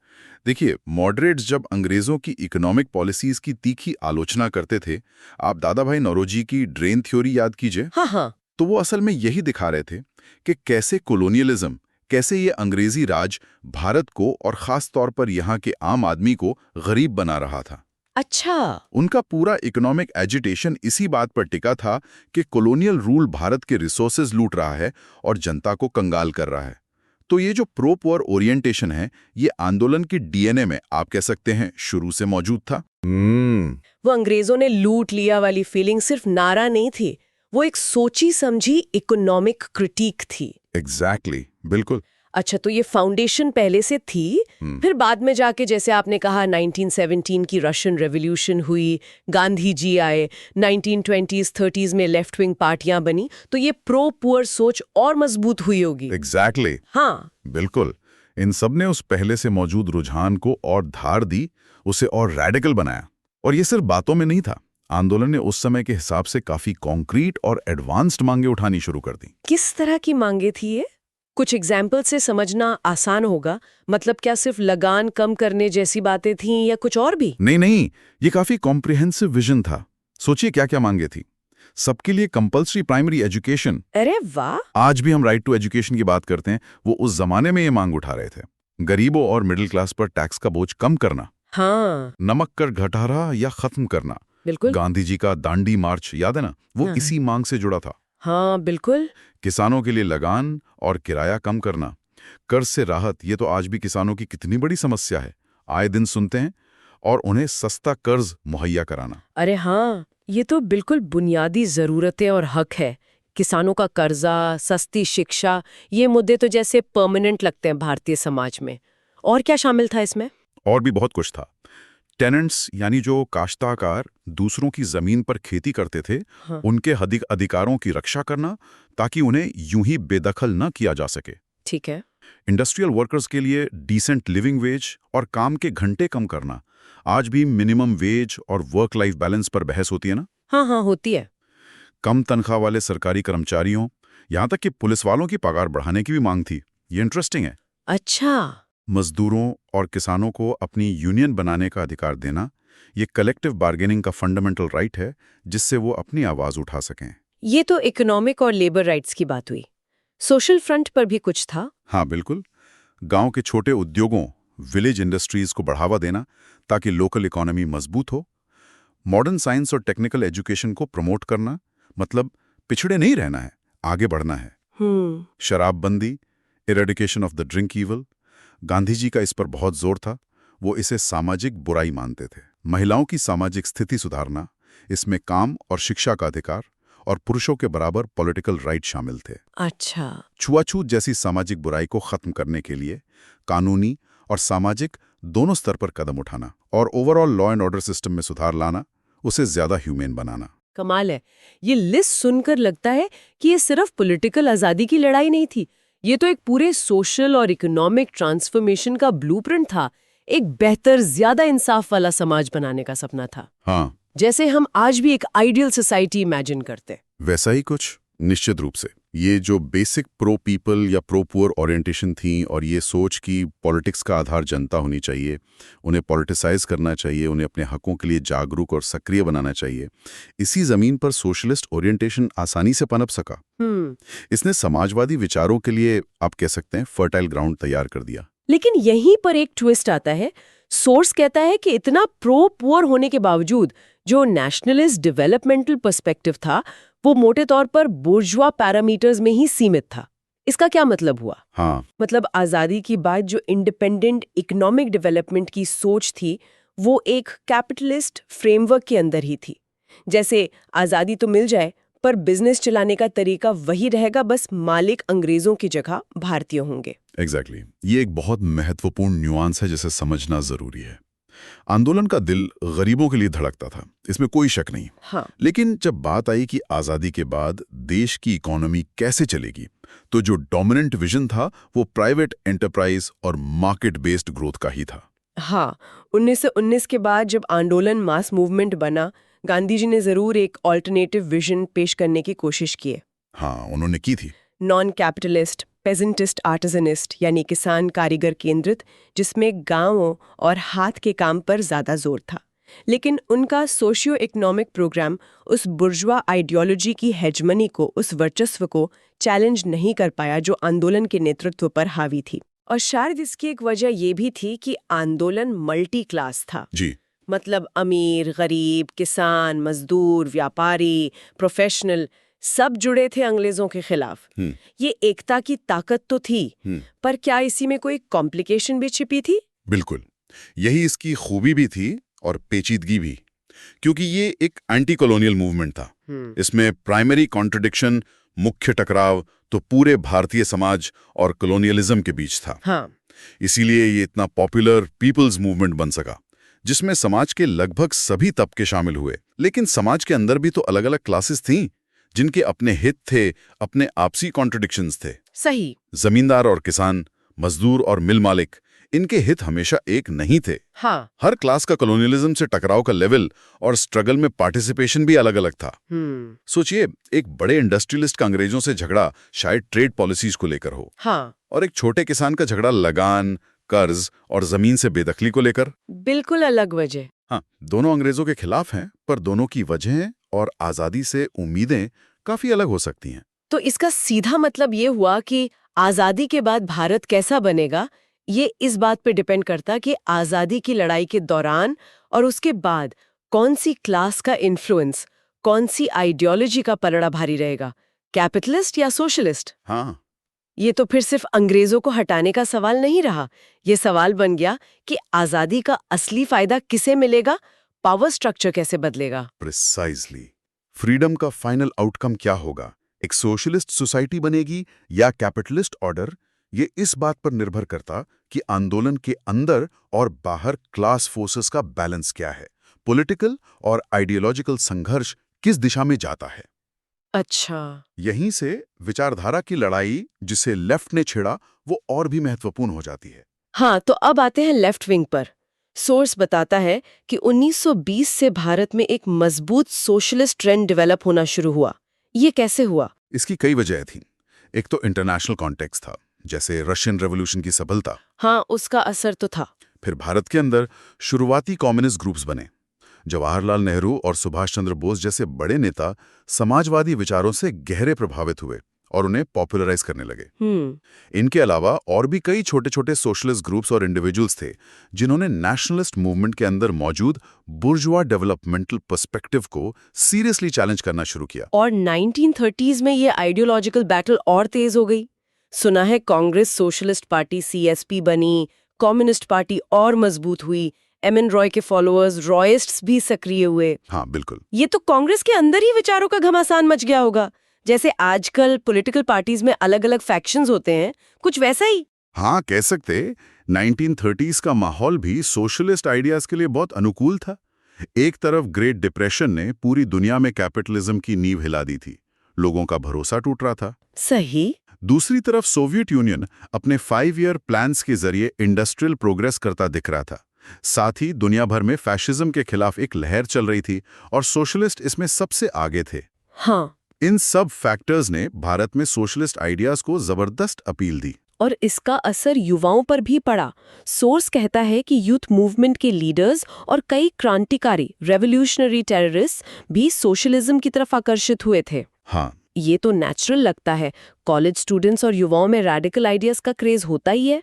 देखिए, मॉडरेट्स जब अंग्रेजों की इकोनॉमिक पॉलिसीज की तीखी आलोचना करते थे, आप दादा भाई नौरोजी की ड्रेन थ्योरी याद कीजिए। हाँ हाँ, तो वो असल में यही दिखा रहे थे कि कैसे कोलोनियलिज्म, कैसे ये अंग्रेजी राज भारत को और खास तौर पर यहाँ के आम आदमी को गरीब बना रहा था। अच्छा। उनका पूरा इकोनॉमिक एजिटेशन इसी बात पर टिका था कि कॉलोनियल रूल भारत के रिसोर्सेज लूट रहा है और जनता को कंगाल कर रहा है। तो ये जो प्रो पुअर ओरिएंटेशन है, ये आंदोलन की डीएनए में आप कह सकते हैं शुरू से मौजूद था। वो अंग्रेजों ने लूट लिया वाली फीलिंग सिर्फ नारा नहीं थी, वो एक सोची समझी इकोनॉमिक क्रिटिक थी। एग्जैक्टली, बिल्कुल। अच्छा, तो ये फाउंडेशन पहले से थी, फिर बाद में जाके जैसे आपने कहा 1917 की रशियन रेवोल्यूशन हुई, गांधी जी आए, 1920s 30s में लेफ्ट विंग पार्टियां बनी, तो ये प्रो पुअर सोच और मजबूत हुई होगी। एग्जैक्टली। हाँ बिल्कुल। इन सब ने उस पहले से मौजूद रुझान को और धार दी, उसे और रैडिकल बनाया। और ये सिर्फ बातों में नहीं था, आंदोलन ने उस समय के हिसाब से काफी कॉन्क्रीट और एडवांस्ड मांगे उठानी शुरू कर दी। किस तरह की मांगे थी ये? कुछ एग्जाम्पल से समझना आसान होगा। मतलब क्या सिर्फ लगान कम करने जैसी बातें थीं या कुछ और भी? नहीं, ये काफी कॉम्प्रिहेंसिव विजन था। सोचिए क्या क्या मांगे थी। सबके लिए कंपल्सरी प्राइमरी एजुकेशन। अरे वाह! आज भी हम राइट टू एजुकेशन की बात करते हैं, वो उस जमाने में ये मांग उठा रहे थे। गरीबों और मिडिल क्लास पर टैक्स का बोझ कम करना। हाँ, नमक कर घटाना या खत्म करना। बिल्कुल। गांधी जी का दांडी मार्च याद है ना, वो हाँ। इसी मांग से जुड़ा था। हाँ बिल्कुल। किसानों के लिए लगान और किराया कम करना, कर्ज से राहत, ये तो आज भी किसानों की कितनी बड़ी समस्या है, आए दिन सुनते हैं। और उन्हें सस्ता कर्ज मुहैया कराना। अरे हाँ, ये तो बिल्कुल बुनियादी जरूरतें और हक है। किसानों का कर्जा, सस्ती शिक्षा, ये मुद्दे तो जैसे परमानेंट लगते हैं भारतीय समाज में। और क्या शामिल था इसमें? और भी बहुत कुछ था। टेनेंट्स यानी जो काश्तकार दूसरों की जमीन पर खेती करते थे, हाँ। उनके अधिकारों की रक्षा करना ताकि उन्हें यूं ही बेदखल न किया जा सके। ठीक है। इंडस्ट्रियल वर्कर्स के लिए डिसेंट लिविंग वेज और काम के घंटे कम करना। आज भी मिनिमम वेज और वर्क लाइफ बैलेंस पर बहस होती है ना? हाँ हाँ, होती है। कम तनख्वाह वाले सरकारी कर्मचारियों, यहां तक कि पुलिस वालों की पगार बढ़ाने की भी मांग थी। ये इंटरेस्टिंग है। अच्छा। मजदूरों और किसानों को अपनी यूनियन बनाने का अधिकार देना, ये कलेक्टिव बार्गेनिंग का फंडामेंटल राइट है, जिससे वो अपनी आवाज उठा सकें। ये तो इकोनॉमिक और लेबर राइट्स की बात हुई। सोशल फ्रंट पर भी कुछ था? हाँ बिल्कुल। गांव के छोटे उद्योगों, विलेज इंडस्ट्रीज को बढ़ावा देना ताकि लोकल इकोनॉमी मजबूत हो। मॉडर्न साइंस और टेक्निकल एजुकेशन को प्रमोट करना, मतलब पिछड़े नहीं रहना है, आगे बढ़ना है। शराबबंदी, eradication of the drink evil, Gandhi ji का इस पर बहुत जोर था। वो इसे सामाजिक बुराई मानते थे। महिलाओं की सामाजिक स्थिति सुधारना, इसमें काम और शिक्षा का अधिकार और पुरुषों के बराबर पॉलिटिकल राइट शामिल थे। अच्छा। छुआछूत जैसी सामाजिक बुराई को खत्म करने के लिए कानूनी और सामाजिक दोनों स्तर पर कदम उठाना और overall law and order system में सुधार लाना, उसे ज्यादा ह्यूमेन बनाना। कमाल है। ये लिस्ट सुनकर लगता है कि ये सिर्फ पॉलिटिकल आजादी की लड़ाई नहीं थी, ये तो एक पूरे सोशल और इकोनॉमिक ट्रांसफॉर्मेशन का ब्लूप्रिंट था, एक बेहतर, ज्यादा इंसाफ वाला समाज बनाने का सपना था। हाँ, जैसे हम आज भी एक आइडियल सोसाइटी इमेजिन करते। वैसा ही कुछ, निश्चित रूप से। ये जो बेसिक प्रो पीपल या प्रो पुअर ओरिएंटेशन थी और ये सोच कि पॉलिटिक्स का आधार जनता होनी चाहिए, उन्हें पॉलिटिसाइज करना चाहिए, उन्हें अपने हकों के लिए जागरूक और सक्रिय बनाना चाहिए, इसी जमीन पर सोशलिस्ट ओरिएंटेशन आसानी से पनप सका। इसने समाजवादी विचारों के लिए, आप कह सकते हैं, फर्टाइल ग्राउंड तैयार कर दिया। लेकिन यहीं पर एक ट्विस्ट आता है। सोर्स कहता है कि इतना प्रो पुअर होने के बावजूद जो नेशनलिस्ट डेवलपमेंटल पर्सपेक्टिव था वो मोटे तौर पर बुर्जुआ पैरामीटर्स में ही सीमित था। इसका क्या मतलब हुआ? हाँ, मतलब आजादी की बाद जो इंडिपेंडेंट इकोनॉमिक डेवलपमेंट की सोच थी वो एक कैपिटलिस्ट फ्रेमवर्क के अंदर ही थी। जैसे आजादी तो मिल जाए पर बिजनेस चलाने का तरीका वही रहेगा, बस मालिक अंग्रेजों की जगह भारतीय होंगे। एग्जैक्टली। ये एक बहुत महत्वपूर्ण न्यूआंस है जिसे समझना जरूरी है। आंदोलन का दिल गरीबों के लिए धड़कता था, इसमें कोई शक नहीं। हाँ। लेकिन जब बात आई कि आजादी के बाद देश की इकोनॉमी कैसे चलेगी, तो जो डोमिनेंट विजन था वो प्राइवेट एंटरप्राइज और मार्केट बेस्ड ग्रोथ का ही था। हाँ, 1919 के बाद जब आंदोलन मास मूवमेंट बना, गांधी जी ने जरूर एक ऑल्टरनेटिव विजन पेश करने की कोशिश की है। हाँ, उन्होंने की थी। नॉन कैपिटलिस्ट, पेजेंटिस्ट, आर्टिजनिस्ट यानी किसान कारीगर केंद्रित, जिसमें गांवों और हाथ के काम पर ज्यादा जोर था। लेकिन उनका सोशियो इकोनॉमिक प्रोग्राम उस बुर्जुआ आइडियोलॉजी की हेजमनी को, उस वर्चस्व को चैलेंज नहीं कर पाया जो आंदोलन के नेतृत्व पर हावी थी। और शायद इसकी एक वजह ये भी थी कि आंदोलन मल्टी क्लास था। जी। मतलब अमीर, गरीब, किसान, मजदूर, व्यापारी, प्रोफेशनल, सब जुड़े थे अंग्रेजों के खिलाफ। ये एकता की ताकत तो थी, पर क्या इसी में कोई कॉम्प्लिकेशन भी छिपी थी? बिल्कुल, यही इसकी खूबी भी थी और पेचीदगी भी, क्योंकि ये एक एंटी कॉलोनियल मूवमेंट था। इसमें प्राइमरी कॉन्ट्रडिक्शन, मुख्य टकराव तो पूरे भारतीय समाज और कॉलोनियलिज्म के बीच था। हाँ। इसीलिए ये इतना पॉपुलर पीपल्स मूवमेंट बन सका, जिसमें समाज के लगभग सभी तबके शामिल हुए। लेकिन समाज के अंदर भी तो अलग अलग क्लासेस थीं, जिनके अपने हित थे, अपने आपसी कॉन्ट्रडिक्शंस थे। सही। जमींदार और किसान, मजदूर और मिल मालिक, इनके हित हमेशा एक नहीं थे। हाँ। हर क्लास का कॉलोनियलिज्म से टकराव का लेवल और स्ट्रगल में पार्टिसिपेशन भी अलग अलग था। सोचिए, एक बड़े इंडस्ट्रियलिस्ट का अंग्रेजों से झगड़ा शायद ट्रेड पॉलिसीज को लेकर हो। हाँ। और एक छोटे किसान का झगड़ा लगान, कर्ज और जमीन से बेदखली को लेकर। बिल्कुल अलग वजह। हाँ, दोनों अंग्रेजों के खिलाफ हैं, पर दोनों की वजहें और आजादी से उम्मीदें काफी अलग हो सकती हैं। तो इसका सीधा मतलब ये हुआ कि आजादी के बाद भारत कैसा बनेगा, ये इस बात पे डिपेंड करता कि आजादी की लड़ाई के दौरान और उसके बाद कौन सी क्लास का इन्फ्लुएंस, कौन सी आइडियोलॉजी का पलड़ा भारी रहेगा, कैपिटलिस्ट या सोशलिस्ट। हाँ, ये तो फिर सिर्फ अंग्रेजों को हटाने का सवाल नहीं रहा, ये सवाल बन गया कि आजादी का असली फायदा किसे मिलेगा, पावर स्ट्रक्चर कैसे बदलेगा। प्रिसाइजली। फ्रीडम का फाइनल आउटकम क्या होगा, एक सोशलिस्ट सोसाइटी बनेगी या कैपिटलिस्ट ऑर्डर, ये इस बात पर निर्भर करता कि आंदोलन के अंदर और बाहर क्लास फोर्सेस का बैलेंस क्या है, पॉलिटिकल और आइडियोलॉजिकल संघर्ष किस दिशा में जाता है। अच्छा। यहीं से विचारधारा की लड़ाई जिसे लेफ्ट ने छेड़ा वो और भी महत्वपूर्ण हो जाती है। हाँ, तो अब आते हैं लेफ्ट विंग पर। सोर्स बताता है कि 1920 से भारत में एक मजबूत सोशलिस्ट ट्रेंड डेवलप होना शुरू हुआ। ये कैसे हुआ? इसकी कई वजह थीं। एक तो इंटरनेशनल कॉन्टेक्स्ट था, जैसे रशियन रेवोल्यूशन की सफलता। हाँ, उसका असर तो था। फिर भारत के अंदर शुरुआती कम्युनिस्ट ग्रुप्स बने। जवाहरलाल नेहरू और सुभाष चंद्र बोस जैसे बड़े नेता समाजवादी विचारों से गहरे प्रभावित हुए और उन्हें पॉपुलराइज करने लगे। इनके अलावा और भी कई छोटे छोटे सोशलिस्ट ग्रुप्स और इंडिविजुअल्स थे जिन्होंने नेशनलिस्ट मूवमेंट के अंदर मौजूद बुर्जुआ डेवलपमेंटल पर्सपेक्टिव को सीरियसली चैलेंज करना शुरू किया। और 1930s में ये आइडियोलॉजिकल बैटल और तेज हो गई। सुना है कांग्रेस सोशलिस्ट पार्टी CSP बनी, कम्युनिस्ट पार्टी और मजबूत हुई, एम.एन. रॉय के फॉलोअर्स रॉयिस्ट्स भी सक्रिय हुए। हाँ बिल्कुल। ये तो कांग्रेस के अंदर ही विचारों का घमासान मच गया होगा, जैसे आजकल पॉलिटिकल पार्टीज में अलग अलग फैक्शंस होते हैं, कुछ वैसा ही। हाँ कह सकते। 1930s का माहौल भी सोशलिस्ट आइडियाज के लिए बहुत अनुकूल था। एक तरफ ग्रेट डिप्रेशन ने पूरी दुनिया में कैपिटलिज्म की नींव हिला दी थी, लोगों का भरोसा टूट रहा था। सही। दूसरी तरफ सोवियत यूनियन अपने 5 ईयर प्लान्स के जरिए इंडस्ट्रियल प्रोग्रेस करता दिख रहा था। साथ ही दुनिया भर में फैशिज्म के खिलाफ एक लहर चल रही थी और सोशलिस्ट इसमें सबसे आगे थे। हाँ। इन सब फैक्टर्स ने भारत में सोशलिस्ट आइडियाज को जबरदस्त अपील दी। और इसका असर युवाओं पर भी पड़ा। सोर्स कहता है कि यूथ मूवमेंट के लीडर्स और कई क्रांतिकारी रेवोल्यूशनरी टेररिस्ट भी सोशलिज्म की तरफ आकर्षित हुए थे। हाँ ये तो नेचुरल लगता है, कॉलेज स्टूडेंट्स और युवाओं में रैडिकल आइडियाज का क्रेज होता ही है।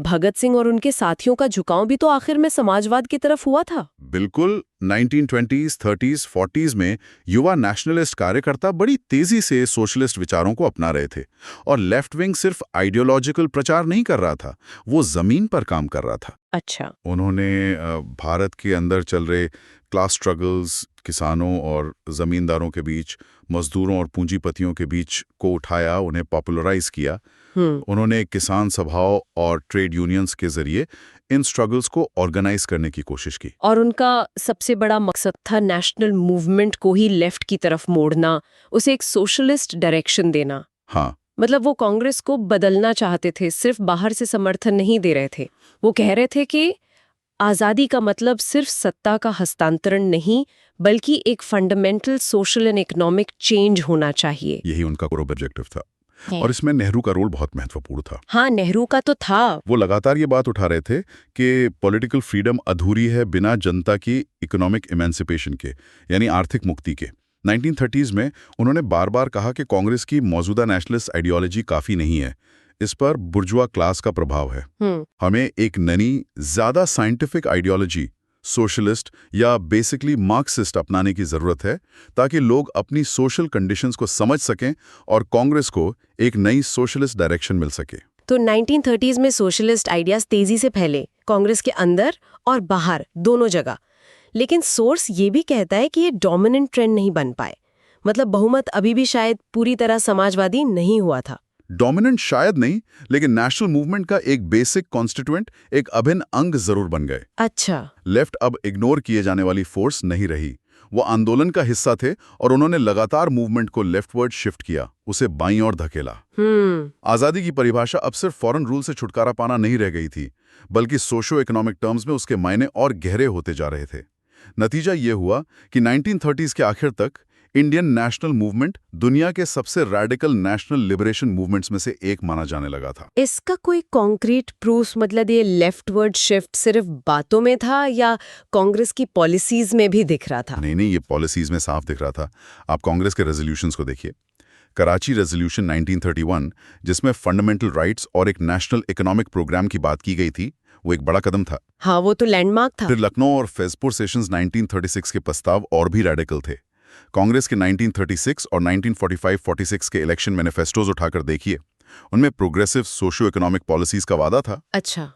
भगत सिंह और उनके साथियों का झुकाव भी तो आखिर में समाजवाद की तरफ हुआ था। बिल्कुल। 1920s, 30s, 40s में युवा नेशनलिस्ट कार्यकर्ता बड़ी तेजी से सोशलिस्ट विचारों को अपना रहे थे और लेफ्ट विंग सिर्फ आइडियोलॉजिकल प्रचार नहीं कर रहा था, वो जमीन पर काम कर रहा था। अच्छा। उन्होंने भारत के अंदर चल रहे क्लास स्ट्रगल्स, किसानों और जमींदारों के बीच, मजदूरों और पूंजीपतियों के बीच को उठाया, उन्हें पॉपुलराइज किया। उन्होंने किसान सभाओं और ट्रेड यूनियंस के जरिए इन स्ट्रगल्स को ऑर्गेनाइज करने की कोशिश की। और उनका सबसे बड़ा मकसद था नेशनल मूवमेंट को ही लेफ्ट की तरफ मोड़ना, उसे एक सोशलिस्ट डायरेक्शन देना। हाँ मतलब वो कांग्रेस को बदलना चाहते थे, सिर्फ बाहर से समर्थन नहीं दे रहे थे। वो कह रहे थे कि आज़ादी का मतलब सिर्फ सत्ता का हस्तांतरण नहीं, बल्कि एक fundamental social and economic change होना चाहिए। यही उनका कोर ऑब्जेक्टिव था। और इसमें नेहरू का रोल बहुत महत्वपूर्ण था। हाँ, नेहरू का तो था। वो लगातार ये बात उठा रहे थे कि पॉलिटिकल फ्रीडम अधूरी है बिना जनता की इकोनॉमिक इमेंसिपेशन के, यानी आर्थिक मुक्ति के। 1930s में उन्होंने बार बार कहा कि कांग्रेस की मौजूदा नेशनलिस्ट आइडियोलॉजी काफी नहीं है, इस पर बुर्जुआ क्लास का प्रभाव है। हमें एक नई, ज्यादा साइंटिफिक आइडियोलॉजी, सोशलिस्ट या बेसिकली मार्क्सिस्ट अपनाने की जरूरत है, ताकि लोग अपनी सोशल कंडीशंस को समझ सकें और कांग्रेस को एक नई सोशलिस्ट डायरेक्शन मिल सके। तो 1930s में सोशलिस्ट आइडियाज तेजी से फैले, कांग्रेस के अंदर और बाहर दोनों जगह। लेकिन सोर्स ये भी कहता है कि ये डोमिनेंट ट्रेंड नहीं बन पाए, मतलब बहुमत अभी भी शायद पूरी तरह समाजवादी नहीं हुआ था। डोमिनेंट शायद नहीं, लेकिन नेशनल मूवमेंट का एक बेसिक कॉन्स्टिट्यूएंट, एक अभिन्न अंग जरूर बन गए। अच्छा। लेफ्ट अब इग्नोर किए जाने वाली फोर्स नहीं रही, वो आंदोलन का हिस्सा थे और उन्होंने लगातार मूवमेंट को लेफ्टवर्ड शिफ्ट किया, उसे बाईं ओर धकेला। आजादी की परिभाषा अब सिर्फ फॉरेन रूल से छुटकारा पाना नहीं रह गई थी, बल्कि सोशो इकोनॉमिक टर्म्स में उसके मायने और गहरे होते जा रहे थे। नतीजा ये हुआ कि 1930s के आखिर तक इंडियन नेशनल मूवमेंट दुनिया के सबसे रैडिकल नेशनल लिबरेशन मूवमेंट्स में से एक माना जाने लगा था। इसका कोई कॉन्क्रीट प्रूफ, मतलब ये लेफ्टवर्ड शिफ्ट सिर्फ बातों में था या कांग्रेस की पॉलिसीज में भी दिख रहा था? नहीं, ये पॉलिसीज में साफ दिख रहा था। आप कांग्रेस के रेजोल्यूशंस को देखिए। कराची रेजोल्यूशन 1931, जिसमें फंडामेंटल राइट्स और एक नेशनल इकोनॉमिक प्रोग्राम की बात की गई थी, वो एक बड़ा कदम था। हाँ, वो तो लैंडमार्क था। फिर लखनऊ और फैजपुर सेशंस 1936 के प्रस्ताव और भी रेडिकल थे। कांग्रेस के 1936 और 1945-46 के इलेक्शन मैनिफेस्टोज उठाकर देखिए, उनमें प्रोग्रेसिव सोशियो इकोनॉमिक पॉलिसीज का वादा था। अच्छा।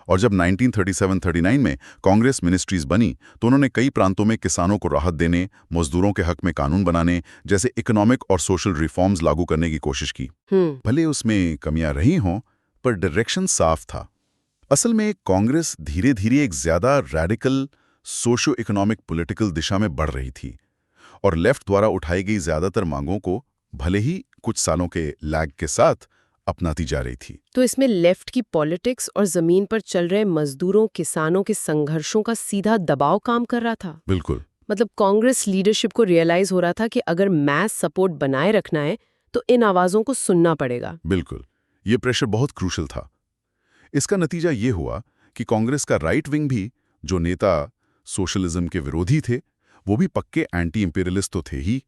और जब 1937-39 में कांग्रेस मिनिस्ट्रीज बनी, तो उन्होंने कई प्रांतों में किसानों को राहत देने, मजदूरों के हक में कानून बनाने जैसे इकोनॉमिक और सोशल रिफॉर्म्स लागू करने की कोशिश की। भले उसमें कमियां रही हों, पर डायरेक्शन साफ था। असल में कांग्रेस धीरे धीरे एक ज्यादा रैडिकल सोशो इकोनॉमिक पॉलिटिकल दिशा में बढ़ रही थी और लेफ्ट द्वारा उठाई गई ज्यादातर मांगों को भले ही कुछ सालों के लैग के साथ अपनाती जा रही थी। तो इसमें लेफ्ट की पॉलिटिक्स और जमीन पर चल रहे मजदूरों, किसानों के संघर्षों का सीधा दबाव काम कर रहा था। बिल्कुल। मतलब कांग्रेस लीडरशिप को रियलाइज हो रहा था कि अगर मैस सपोर्ट बनाए रखना है तो इन आवाजों को सुनना पड़ेगा। बिल्कुल, ये प्रेशर बहुत क्रूशल था। इसका नतीजा ये हुआ कि कांग्रेस का राइट विंग भी, जो नेता सोशलिज्म के विरोधी थे, वो भी पक्के एंटी इंपीरियलिस्ट तो थे ही,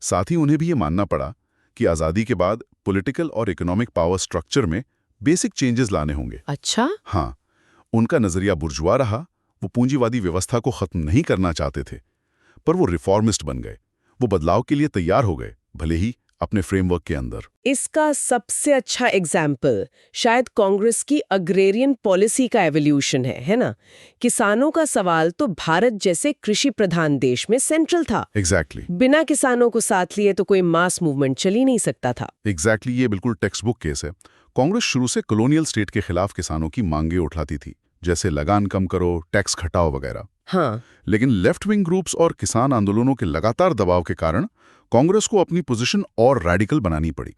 साथ ही उन्हें भी ये मानना पड़ा कि आज़ादी के बाद पॉलिटिकल और इकोनॉमिक पावर स्ट्रक्चर में बेसिक चेंजेस लाने होंगे। अच्छा। हाँ, उनका नजरिया बुर्जुआ रहा। वो पूंजीवादी व्यवस्था को खत्म नहीं करना चाहते थे, पर वो रिफॉर्मिस्ट बन गए। वो बदलाव के लिए तैयार हो गए, भले ही अपने फ्रेमवर्क के अंदर। इसका सबसे अच्छा एग्जाम्पल शायद कांग्रेस की अग्रेरियन पॉलिसी का एवोल्यूशन है ना? किसानों का सवाल तो भारत जैसे कृषि प्रधान देश में सेंट्रल था। एग्जैक्टली बिना किसानों को साथ लिए तो कोई मास मूवमेंट चल ही नहीं सकता था। एग्जैक्टली ये बिल्कुल टेक्स्ट बुक केस है। कांग्रेस शुरू से कॉलोनियल स्टेट के खिलाफ किसानों की मांगे उठाती थी, जैसे लगान कम करो, टैक्स घटाओ वगैरह। हाँ, लेकिन लेफ्ट विंग ग्रुप्स और किसान आंदोलनों के लगातार दबाव के कारण कांग्रेस को अपनी पोजीशन और रेडिकल बनानी पड़ी।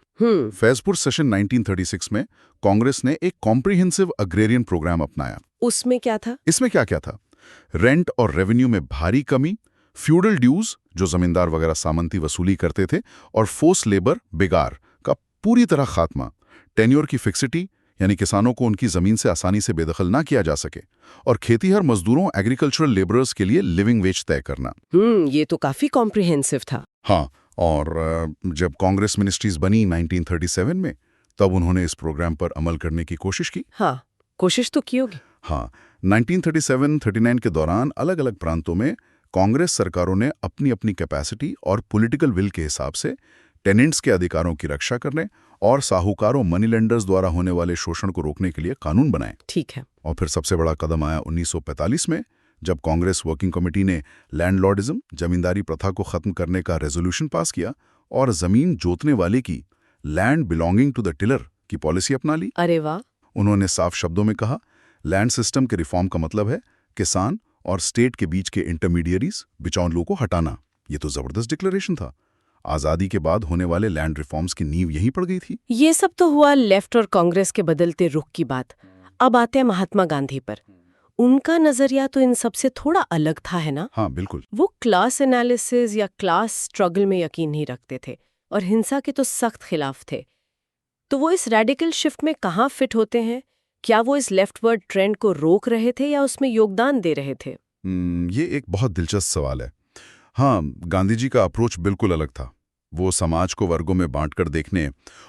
फैजपुर सेशन 1936 में कांग्रेस ने एक कॉम्प्रिहेंसिव अग्रेरियन प्रोग्राम अपनाया। उसमें क्या था? इसमें क्या क्या था? रेंट और रेवेन्यू में भारी कमी, फ्यूडल ड्यूज जो जमींदार वगैरह सामंती वसूली करते थे, और फोर्स लेबर बेगार का पूरी तरह खात्मा, टेन्योर की फिक्सिटी यानी किसानों को उनकी जमीन से आसानी से बेदखल ना किया जा सके, और खेतीहर मजदूरों एग्रीकल्चरल लेबरर्स के लिए लिविंग वेज तय करना। ये तो काफी कॉम्प्रिहेंसिव था। हाँ, और जब कांग्रेस मिनिस्ट्रीज बनी 1937 में, तब उन्होंने इस प्रोग्राम पर अमल करने की कोशिश की। हाँ, कोशिश तो की होगी। हाँ, 1937-39 के दौरान अलग अलग प्रांतों में कांग्रेस सरकारों ने अपनी अपनी कैपेसिटी और पॉलिटिकल विल के हिसाब से टेनेंट्स के अधिकारों की रक्षा करने और साहूकारों मनी लेंडर्स द्वारा होने वाले शोषण को रोकने के लिए कानून बनाए। ठीक है। और फिर सबसे बड़ा कदम आया 1945 में, जब कांग्रेस वर्किंग कमेटी ने लैंडलॉर्डिज्म, जमींदारी प्रथा को खत्म करने का रेजोल्यूशन पास किया और जमीन जोतने वाले की land belonging to the tiller की पॉलिसी अपना ली। अरे वाह। उन्होंने साफ शब्दों में कहा, लैंड सिस्टम के रिफॉर्म का मतलब है किसान और स्टेट के बीच के इंटरमीडियरीज, बिचौलियों को हटाना। ये तो जबरदस्त डिक्लेरेशन था। आजादी के बाद होने वाले लैंड रिफॉर्म्स की नींव यहीं पड़ गई थी। ये सब तो हुआ लेफ्ट और कांग्रेस के बदलते रुख की बात। अब आते हैं महात्मा गांधी पर। उनका नजरिया तो इन सब से थोड़ा अलग था, है ना? हाँ, बिल्कुल। वो क्लास एनालिसिस या क्लास स्ट्रगल में यकीन नहीं रखते थे और हिंसा के तो सख्त खिलाफ थे। तो वो इस रेडिकल शिफ्ट में कहाँ फिट होते हैं? क्या वो इस लेफ्टवर्ड ट्रेंड को रोक रहे थे या उसमें योगदान दे रहे थे? ये एक बहुत दिलचस्प सवाल है। हाँ, गांधी जी का अप्रोच बिल्कुल अलग था। वो समाज को वर्गों में बांटकर देखने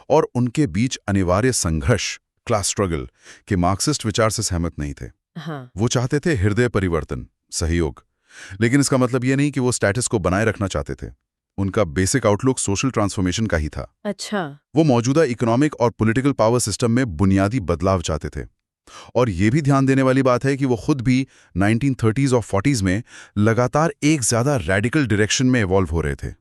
और उनके बीच अनिवार्य संघर्ष, क्लास स्ट्रगल के मार्क्सिस्ट विचार से सहमत नहीं थे। हाँ। वो चाहते थे हृदय परिवर्तन, सहयोग। लेकिन इसका मतलब ये नहीं कि वो स्टेटस को बनाए रखना चाहते थे। उनका बेसिक आउटलुक सोशल ट्रांसफॉर्मेशन का ही था। अच्छा। वो मौजूदा इकोनॉमिक और पॉलिटिकल पावर सिस्टम में बुनियादी बदलाव चाहते थे। और ये भी ध्यान देने वाली बात है कि वो खुद भी 1930s और 40s में लगातार एक ज्यादा रेडिकल डायरेक्शन में इवॉल्व हो रहे थे।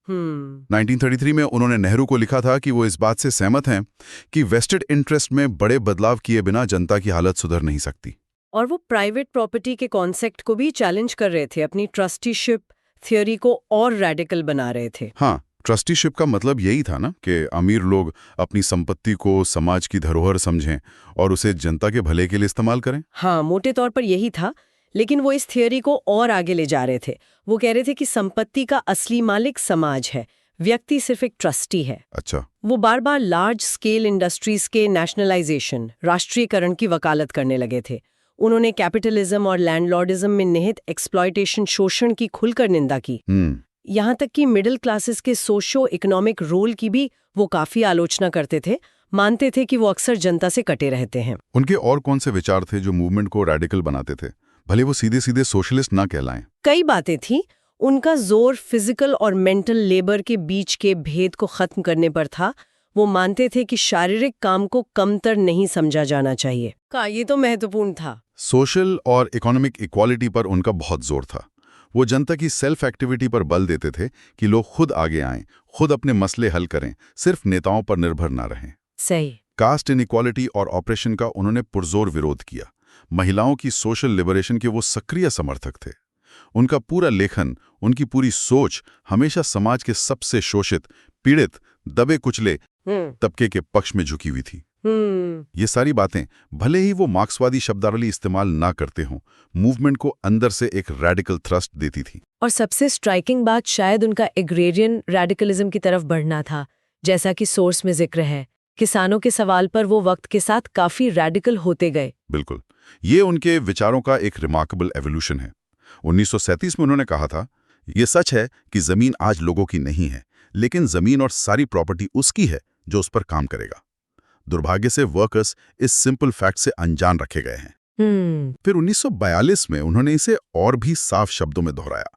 1933 में उन्होंने नेहरू को लिखा था कि वो इस बात से सहमत हैं कि वेस्टेड इंटरेस्ट में बड़े बदलाव किए बिना जनता की हालत सुधर नहीं सकती। और वो प्राइवेट प्रॉपर्टी के कॉन्सेप्ट को भी चैलेंज कर रहे थे, अपनी ट्रस्टीशिप थ्योरी को और रेडिकल बना रहे थे। हाँ, ट्रस्टीशिप का मतलब यही था ना कि अमीर लोग अपनी संपत्ति को समाज की धरोहर समझें और उसे जनता के भले के लिए इस्तेमाल करें। हाँ, मोटे तौर पर यही था। लेकिन वो इस थियोरी को और आगे ले जा रहे थे। वो कह रहे थे कि संपत्ति का असली मालिक समाज है, व्यक्ति सिर्फ एक ट्रस्टी है। अच्छा। वो बार बार लार्ज स्केल इंडस्ट्रीज के नेशनलाइजेशन, राष्ट्रीयकरण की वकालत करने लगे थे। उन्होंने कैपिटलिज्म और लैंडलॉर्डिज्म में निहित एक्सप्लॉयटेशन, शोषण की खुलकर निंदा की। यहाँ तक कि मिडिल क्लासेस के सोशो इकोनॉमिक रोल की भी वो काफी आलोचना करते थे। मानते थे कि वो अक्सर जनता से कटे रहते हैं। उनके और कौन से विचार थे जो मूवमेंट को रेडिकल बनाते थे, भले वो सीधे सीधे सोशलिस्ट ना कहलाएं? कई बातें थी। उनका जोर फिजिकल और मेंटल लेबर के बीच के भेद को खत्म करने पर था। वो मानते थे कि शारीरिक काम को कमतर नहीं समझा जाना चाहिए। ये तो महत्वपूर्ण था। सोशल और इकोनॉमिक इक्वालिटी पर उनका बहुत जोर था। वो जनता की सेल्फ एक्टिविटी पर बल देते थे कि लोग खुद आगे आएं, खुद अपने मसले हल करें, सिर्फ नेताओं पर निर्भर ना रहें। सही। कास्ट इनइक्वालिटी और ऑपरेशन का उन्होंने पुरजोर विरोध किया। महिलाओं की सोशल लिबरेशन के वो सक्रिय समर्थक थे। उनका पूरा लेखन, उनकी पूरी सोच हमेशा समाज के सबसे शोषित, पीड़ित, दबे कुचले तबके के पक्ष में झुकी हुई थी। ये सारी बातें, भले ही वो मार्क्सवादी शब्दावली इस्तेमाल ना करते हों, मूवमेंट को अंदर से एक रेडिकल थ्रस्ट देती थी। और सबसे स्ट्राइकिंग बात शायद उनका एग्रेरियन रेडिकलिज्म की तरफ बढ़ना था। जैसा कि सोर्स में जिक्र है, किसानों के सवाल पर वो वक्त के साथ काफी रेडिकल होते गए। बिल्कुल, ये उनके विचारों का एक रिमार्केबल एवोल्यूशन है। 1937 में उन्होंने कहा था, ये सच है कि जमीन आज लोगों की नहीं है, लेकिन जमीन और सारी प्रॉपर्टी उसकी है जो उस पर काम करेगा। दुर्भाग्य से वर्कर्स इस सिंपल फैक्ट से अनजान रखे गए हैं। फिर 1942 में उन्होंने इसे और भी साफ शब्दों में दोहराया,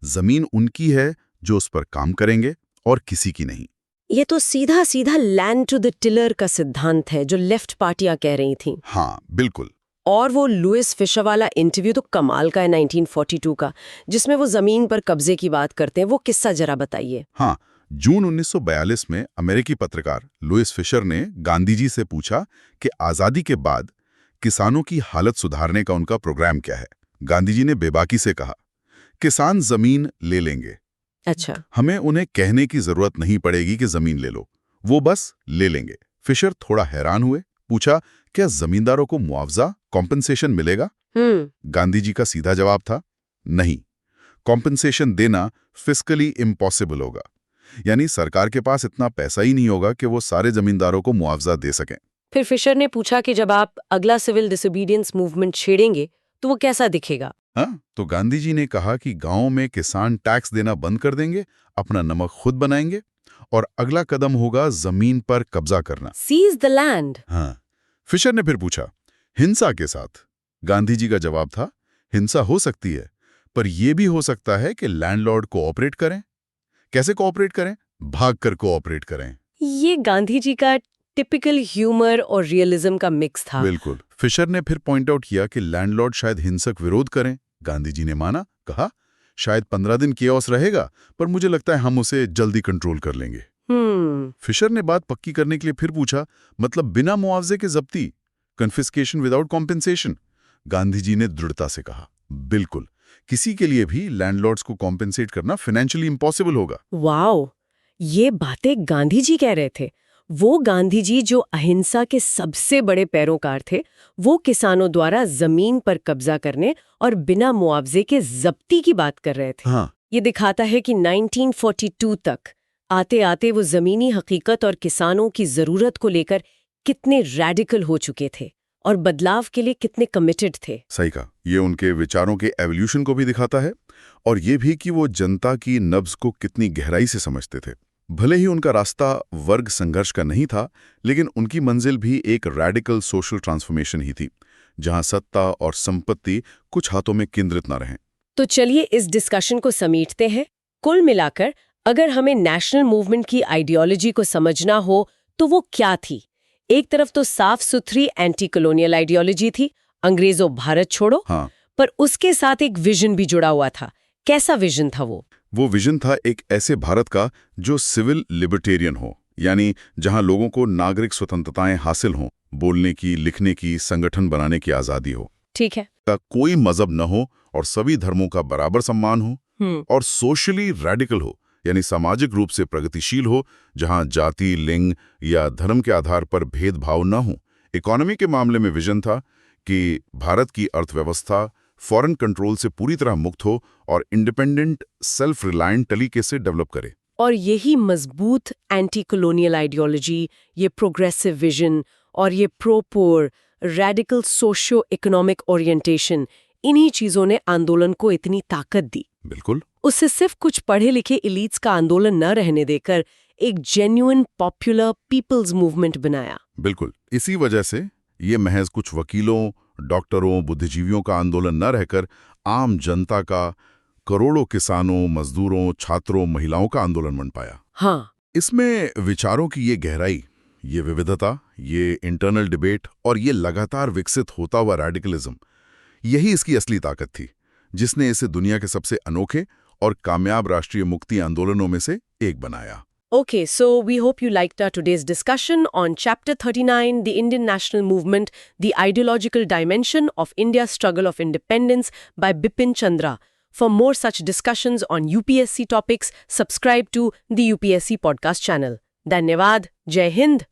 जमीन उनकी है जो उस पर काम करेंगे और किसी की नहीं। ये तो सीधा सीधा लैंड टू द टिलर का सिद्धांत है जो लेफ्ट पार्टियां कह रही थीं। हाँ, बिल्कुल। और वो लुइस फिशर वाला इंटरव्यू तो कमाल का है 1942 का, जिसमें वो जमीन पर कब्जे की बात करते हैं। वो किस्सा जरा बताइए। हाँ, जून 1942 में अमेरिकी पत्रकार लुइस फिशर ने गांधी जी से पूछा कि आज़ादी के बाद किसानों की हालत सुधारने का उनका प्रोग्राम क्या है। गांधी जी ने बेबाकी से कहा, किसान जमीन ले लेंगे। अच्छा। हमें उन्हें कहने की जरूरत नहीं पड़ेगी कि जमीन ले लो, वो बस ले लेंगे। फिशर थोड़ा हैरान हुए, पूछा, क्या जमींदारों को मुआवजा कॉम्पनसेशन मिलेगा? गांधी जी का सीधा जवाब था, नहीं, कॉम्पनसेशन देना फिस्कली इम्पॉसिबल होगा। यानी सरकार के पास इतना पैसा ही नहीं होगा कि वो सारे जमींदारों को मुआवजा दे सकें। फिर फिशर ने पूछा कि जब आप अगला सिविल डिसोबीडियंस मूवमेंट छेड़ेंगे तो वो कैसा दिखेगा? हाँ, तो गांधी जी ने कहा कि गांव में किसान टैक्स देना बंद कर देंगे, अपना नमक खुद बनाएंगे, और अगला कदम होगा जमीन पर कब्जा करना, सीज द लैंड। हाँ। फिशर ने फिर पूछा, हिंसा के साथ? गांधी जी का जवाब था, हिंसा हो सकती है, पर यह भी हो सकता है कि लैंडलॉर्ड कोऑपरेट करें। कैसे कोऑपरेट करें? भागकर कोऑपरेट करें। ये गांधी जी का टिपिकल ह्यूमर और रियलिज्म का मिक्स था। बिल्कुल। फिशर ने फिर पॉइंट आउट किया कि लैंडलॉर्ड शायद हिंसक विरोध करें। गांधी जी ने माना, कहा, शायद 15 दिन केओस रहेगा, पर मुझे लगता है हम उसे जल्दी कंट्रोल कर लेंगे। फिशर ने बात पक्की करने के लिए फिर पूछा, मतलब बिना मुआवजे के जब्ती, confiscation without compensation? Gandhi ji ने दृढ़ता से कहा, बिल्कुल, किसी के लिए भी लैंडलॉर्ड्स को कॉम्पेंसेट करना फाइनेंशियली इम्पॉसिबल होगा। वाओ, ये बातें गांधी जी कह रहे थे। वो गांधी जी जो अहिंसा के सबसे बड़े पैरोकार थे, वो किसानों द्वारा जमीन पर कब्जा करने और बिना मुआवजे के जब्ती की बात कर रहे थे। हाँ। ये दिखाता है कि 1942 तक आते आते वो जमीनी हकीकत और किसानों की जरूरत को लेकर कितने रैडिकल हो चुके थे और बदलाव के लिए कितने कमिटेड थे। सही कहा। ये उनके विचारों के एवोल्यूशन को भी दिखाता है, और ये भी कि वो जनता की नब्ज को कितनी गहराई से समझते थे। भले ही उनका रास्ता वर्ग संघर्ष का नहीं था, लेकिन उनकी मंजिल भी एक रैडिकल सोशल ट्रांसफॉर्मेशन ही थी, जहां सत्ता और संपत्ति कुछ हाथों में केंद्रित न रहें। तो चलिए इस डिस्कशन को समेटते हैं। कुल मिलाकर अगर हमें नेशनल मूवमेंट की आइडियोलॉजी को समझना हो तो वो क्या थी? एक तरफ तो साफ सुथरी एंटी कॉलोनियल आइडियोलॉजी थी, अंग्रेजों भारत छोड़ो। हाँ। पर उसके साथ एक विजन भी जुड़ा हुआ था। कैसा विजन था वो? वो विजन था एक ऐसे भारत का जो सिविल लिबर्टेरियन हो, यानी जहां लोगों को नागरिक स्वतंत्रताएं हासिल हों, बोलने की, लिखने की, संगठन बनाने की आजादी हो। ठीक है। का कोई मजहब न हो और सभी धर्मों का बराबर सम्मान हो, और सोशली रेडिकल हो, यानी सामाजिक रूप से प्रगतिशील हो, जहां जाति, लिंग या धर्म के आधार पर भेदभाव न हो। इकोनॉमी के मामले में विजन था कि भारत की अर्थव्यवस्था फॉरेन कंट्रोल से पूरी तरह मुक्त हो और इंडिपेंडेंट, सेल्फ रिलायंट तरीके से डेवलप करे। और यही मजबूत एंटी कॉलोनियल आइडियोलॉजी, ये प्रोग्रेसिव विजन और ये प्रो पोर रेडिकल सोशियो इकोनॉमिक ओरिएंटेशन, इन्हीं चीजों ने आंदोलन को इतनी ताकत दी। बिल्कुल। उससे सिर्फ कुछ पढ़े लिखे इलीट्स का आंदोलन न रहने देकर एक जेन्युइन पॉपुलर पीपल्स मूवमेंट बनाया। बिल्कुल। इसी वजह से ये महज कुछ वकीलों, डॉक्टरों, बुद्धिजीवियों का आंदोलन न रहकर आम जनता का, करोड़ों किसानों, मजदूरों, छात्रों, महिलाओं का आंदोलन बन पाया। हाँ। इसमें विचारों की ये गहराई, ये विविधता, ये इंटरनल डिबेट और ये लगातार विकसित होता हुआ रेडिकलिज्म, यही इसकी असली ताकत थी, जिसने इसे दुनिया के सबसे अनोखे और कामयाब राष्ट्रीय मुक्ति आंदोलनों में से एक बनाया। Okay, so we hope you liked our today's discussion on Chapter 39, The Indian National Movement, The Ideological Dimension of India's Struggle of Independence by Bipin Chandra. For more such discussions on UPSC topics, subscribe to the UPSC podcast channel. Dhanyavad. Jai Hind.